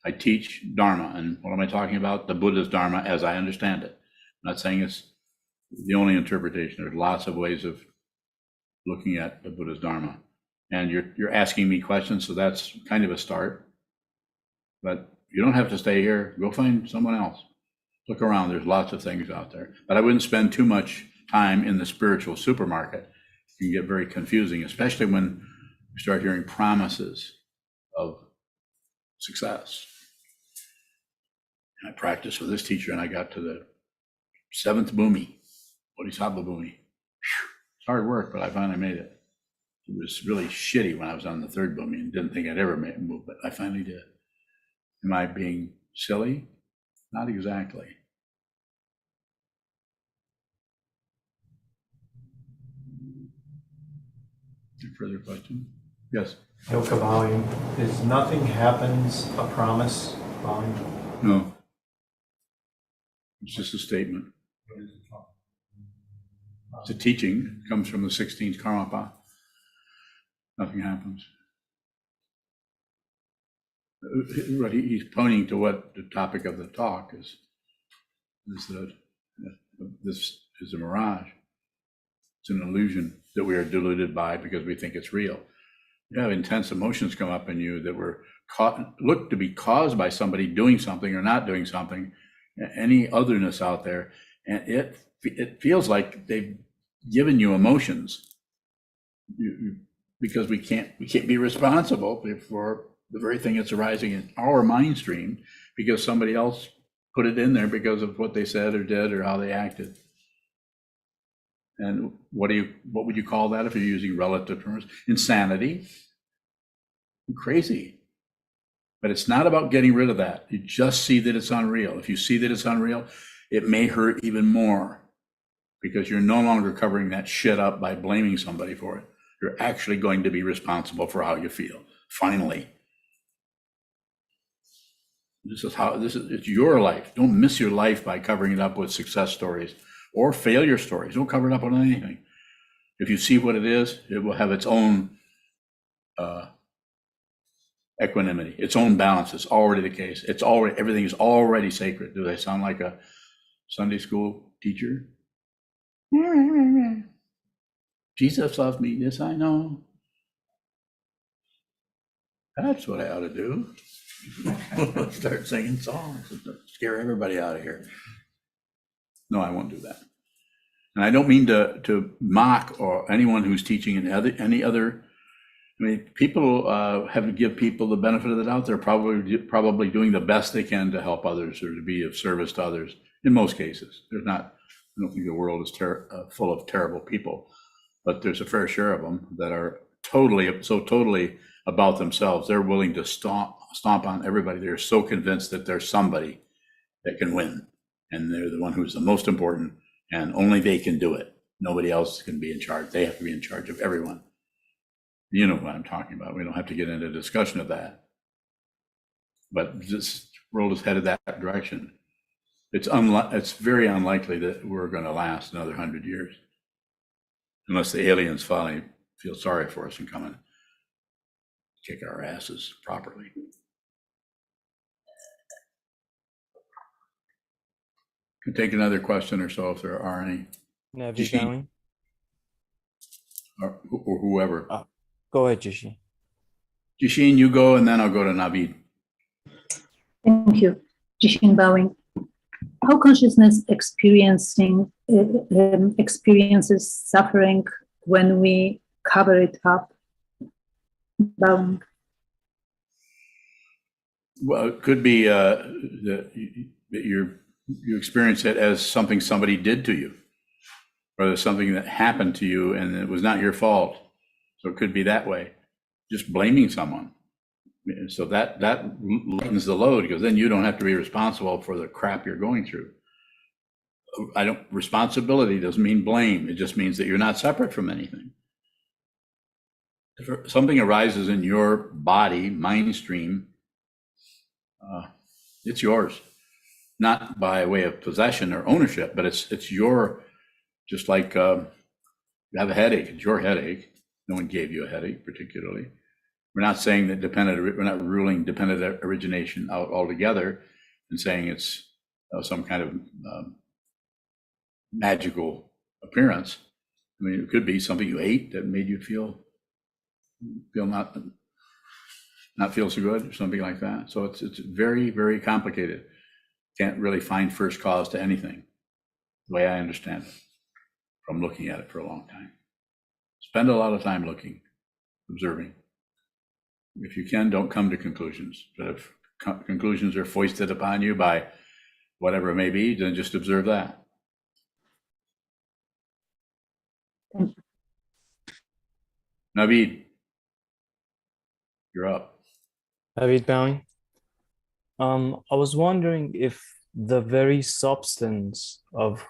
I teach Dharma, and what am I talking about? The Buddha's Dharma as I understand it. I'm not saying it's the only interpretation. There's lots of ways of looking at the Buddha's Dharma. And you're asking me questions, so that's kind of a start. But you don't have to stay here. Go find someone else. Look around. There's lots of things out there. But I wouldn't spend too much time in the spiritual supermarket. It can get very confusing, especially when you start hearing promises of success. And I practiced with this teacher, and I got to the 7th bhumi, Bodhisattva bhumi. It's hard work, but I finally made it. It was really shitty when I was on the 3rd bhumi and didn't think I'd ever move, but I finally did. Am I being silly? Not exactly. Any further question? Yes. Yoka bowing. Is nothing happens a promise? Bowing. No. It's just a statement. It's a teaching. It comes from the 16th Karmapa. Nothing happens. He's pointing to what the topic of the talk is that this is a mirage. It's an illusion that we are deluded by because we think it's real. You have intense emotions come up in you that were look to be caused by somebody doing something or not doing something, any otherness out there, and it feels like they've given you emotions because we can't be responsible for the very thing that's arising in our mind stream because somebody else put it in there because of what they said or did or how they acted. And what would you call that if you're using relative terms? Insanity. Crazy. But it's not about getting rid of that. You just see that it's unreal. If you see that it's unreal, it may hurt even more because you're no longer covering that shit up by blaming somebody for it. You're actually going to be responsible for how you feel. Finally, It's your life. Don't miss your life by covering it up with success stories or failure stories. Don't cover it up on anything. If you see what it is, it will have its own equanimity, its own balance. It's already the case. Everything is already sacred. Do they sound like a Sunday school teacher? Jesus loves me, this I know. That's what I ought to do. Start singing songs and scare everybody out of here. No, I won't do that. And I don't mean to mock or anyone who's teaching in any other. I mean, people have to give people the benefit of the doubt. They're probably doing the best they can to help others or to be of service to others. In most cases, there's not. I don't think the world is full of terrible people, but there's a fair share of them that are totally about themselves. They're willing to stomp on everybody. They're so convinced that there's somebody that can win, and they're the one who's the most important, and only they can do it. Nobody else can be in charge. They have to be in charge of everyone. You know what I'm talking about. We don't have to get into a discussion of that. But this world is headed that direction. It's very unlikely that we're going to last another 100 years, unless the aliens finally feel sorry for us and come and kick our asses properly. Can take another question or so if there are any. Navi, or whoever. go ahead, Jishi. Jishin, you go, and then I'll go to Navid. Thank you. Jishin bowing. How consciousness experiences suffering when we cover it up? Bowing. Well, it could be that you experience it as something somebody did to you, or there's something that happened to you and it was not your fault. So it could be that way, just blaming someone. So that lightens the load, because then you don't have to be responsible for the crap you're going through. Responsibility doesn't mean blame. It just means that you're not separate from anything. If something arises in your body, mind stream, it's yours, not by way of possession or ownership, but it's your, just like you have a headache, it's your headache. No one gave you a headache particularly. We're not saying that we're not ruling dependent origination out altogether and saying it's some kind of magical appearance. I mean, it could be something you ate that made you feel not feel so good, or something like that. So it's very, very complicated. Can't really find first cause to anything, the way I understand it, from looking at it for a long time. Spend a lot of time looking, observing. If you can, don't come to conclusions. But if conclusions are foisted upon you by whatever it may be, then just observe that. Thank you. Navid, you're up. Navid bowing. I was wondering if the very substance of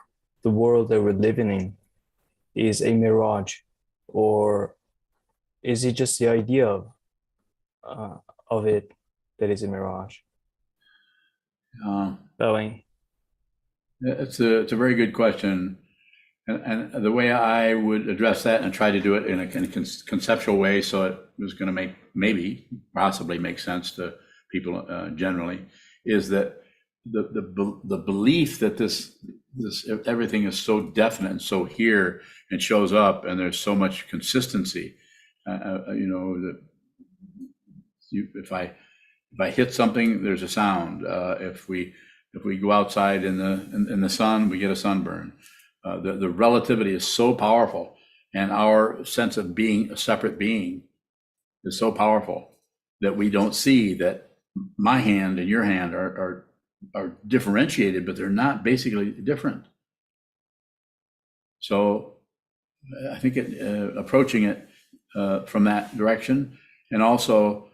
the world that we're living in is a mirage, or is it just the idea of it that is a mirage? Bowing. It's a very good question. And the way I would address that and try to do it in a conceptual way, so it was going to possibly make sense to people generally, is that the belief that this everything is so definite and so here and shows up, and there's so much consistency. That if I hit something, there's a sound. If we go outside in the sun, we get a sunburn. The relativity is so powerful, and our sense of being a separate being is so powerful that we don't see that my hand and your hand are differentiated, but they're not basically different. So I think approaching it from that direction, and also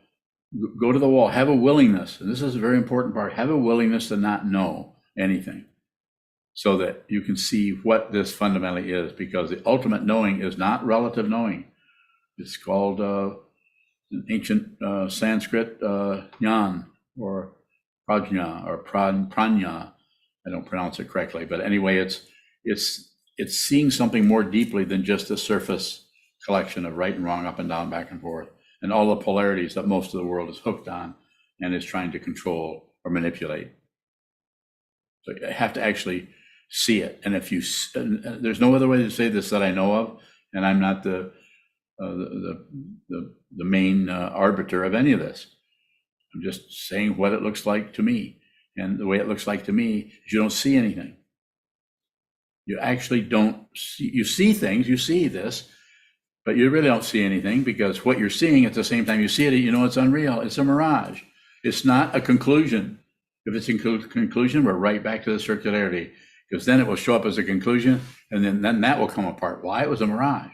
go to the wall, have a willingness, and this is a very important part, have a willingness to not know anything, so that you can see what this fundamentally is, because the ultimate knowing is not relative knowing. It's called in ancient Sanskrit jnana, or prajna or pranya. I don't pronounce it correctly, but anyway, it's seeing something more deeply than just a surface collection of right and wrong, up and down, back and forth, and all the polarities that most of the world is hooked on and is trying to control or manipulate. So you have to actually see it. And if you, there's no other way to say this that I know of, and I'm not the main arbiter of any of this. I'm just saying what it looks like to me. And the way it looks like to me is you don't see anything. You actually don't see, you see things, you see this, but you really don't see anything, because what you're seeing at the same time you see it, you know it's unreal. It's a mirage. It's not a conclusion. If it's a conclusion, we're right back to the circularity, because then it will show up as a conclusion, and then that will come apart. Why? It was a mirage.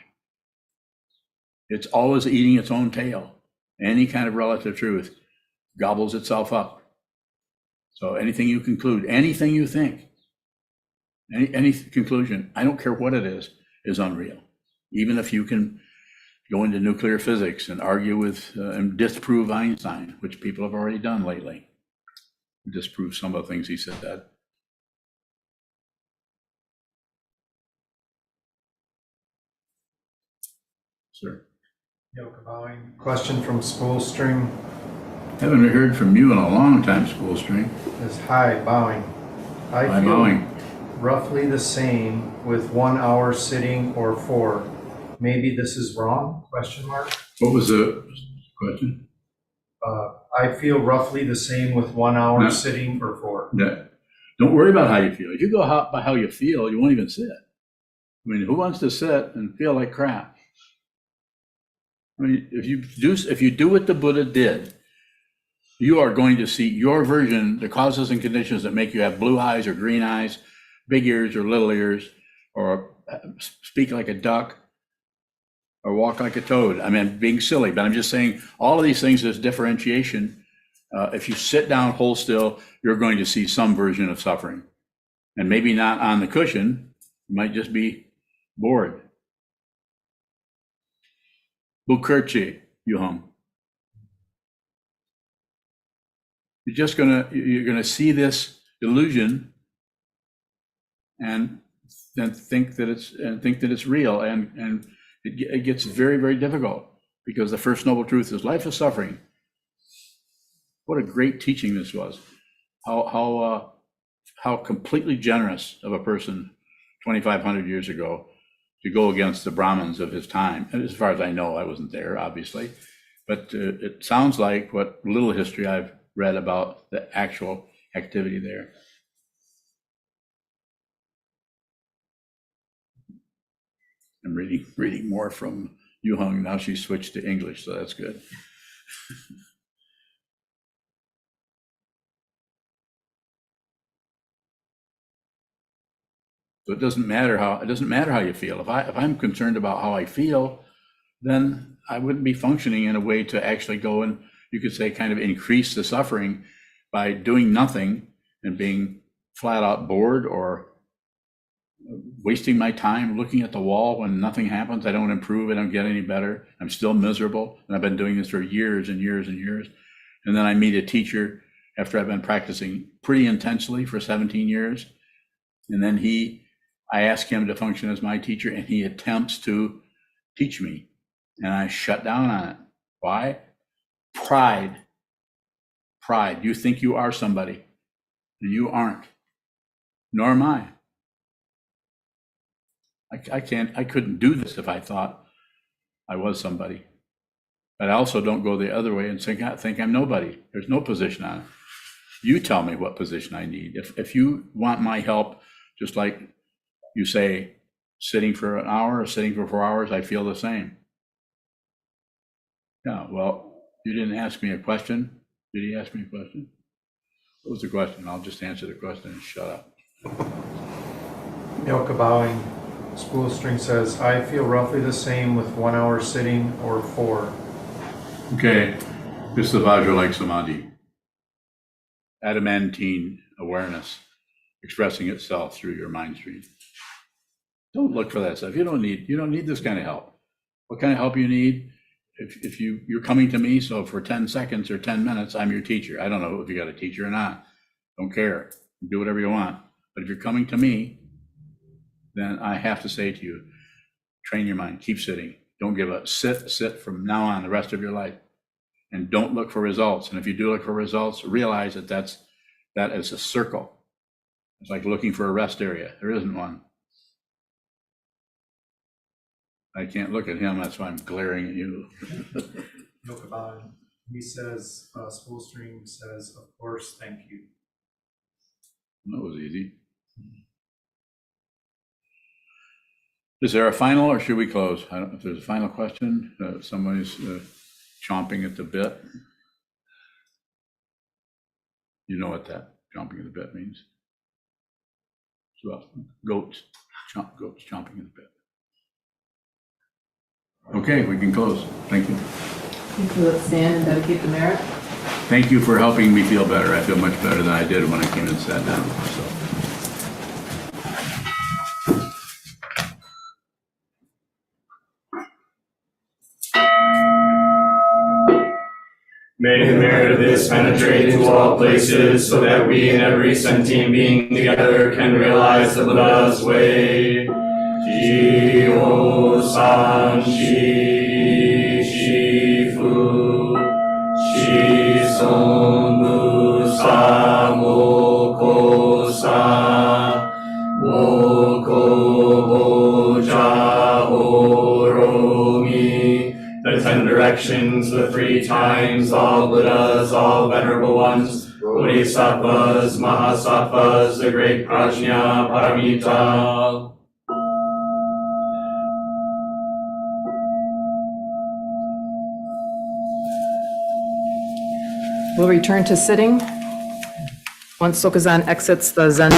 It's always eating its own tail. Any kind of relative truth gobbles itself up. So anything you conclude, anything you think, any conclusion, I don't care what it is unreal. Even if you can go into nuclear physics and argue with and disprove Einstein, which people have already done lately, disprove some of the things he said. Sir. Question from Spoolstring Haven't heard from you in a long time, Spoolstring. is, hi, bowing. I Hi, feel bowing. roughly the same with 1 hour sitting or 4. Maybe this is wrong, question mark. What was the question? I feel roughly the same with 1 hour No. sitting or 4. Yeah. Don't worry about how you feel. If you go by how you feel, you won't even sit. I mean, who wants to sit and feel like crap? I mean, if you do what the Buddha did, you are going to see your version, the causes and conditions that make you have blue eyes or green eyes, big ears or little ears, or speak like a duck, or walk like a toad. I mean, being silly, but I'm just saying all of these things, there's differentiation. If you sit down, hold still, you're going to see some version of suffering. And maybe not on the cushion, you might just be bored. Bukurchi, Yuham. You're gonna see this illusion and then think that it's real, and it gets very, very difficult, because the first noble truth is life is suffering. What a great teaching this was. How completely generous of a person 2,500 years ago to go against the Brahmins of his time. And as far as I know, I wasn't there, obviously, but it sounds like what little history I've read about the actual activity there. I'm reading more from Yu Hung. Now she's switched to English, so that's good. So it doesn't matter how you feel. If I'm concerned about how I feel, then I wouldn't be functioning in a way to actually go and, you could say, kind of increase the suffering by doing nothing and being flat out bored, or wasting my time looking at the wall when nothing happens. I don't improve. I don't get any better. I'm still miserable. And I've been doing this for years and years and years. And then I meet a teacher after I've been practicing pretty intensely for 17 years. And then I ask him to function as my teacher, and he attempts to teach me. And I shut down on it. Why? Pride. You think you are somebody, and you aren't. Nor am I. I couldn't do this if I thought I was somebody. But I also don't go the other way and think I'm nobody. There's no position on it. You tell me what position I need. If you want my help, just like you say, sitting for an hour or sitting for 4 hours, I feel the same. Yeah, well, you didn't ask me a question. Did he ask me a question? What was the question? I'll just answer the question and shut up. Milka bowing. Spoolstring says, I feel roughly the same with 1 hour sitting or 4. Okay, this is the Vajra-like Samadhi. Adamantine awareness expressing itself through your mind stream. Don't look for that stuff. You don't need this kind of help. What kind of help you need if you're coming to me, so for 10 seconds or 10 minutes, I'm your teacher. I don't know if you got a teacher or not. Don't care. Do whatever you want. But if you're coming to me, then I have to say to you, train your mind, keep sitting. Don't give up. Sit from now on the rest of your life. And don't look for results. And if you do look for results, realize that that is a circle. It's like looking for a rest area. There isn't one. I can't look at him, that's why I'm glaring at you. Nokaban, he says, Spoolstream says, of course, thank you. That was easy. Is there a final, or should we close? I don't know if there's a final question. Somebody's chomping at the bit. You know what that chomping at the bit means? So goats chomping at the bit. Okay, we can close. Thank you. Thank you. Let's stand and dedicate the merit. Thank you for helping me feel better. I feel much better than I did when I came and sat down. So. May the merit of this penetrate into all places, so that we and every sentient being together can realize the Buddha's way. Ji-o san shi shi-fu, shi-son mu-sa mo-ko-sa, mo-ko-ho-ja-ho-ro-mi. The 10 directions, the 3 times, all Buddhas, all venerable ones, Bodhisattvas, Mahasattvas, the great Prajna Paramita. We'll return to sitting once Sokuzan exits the Zen.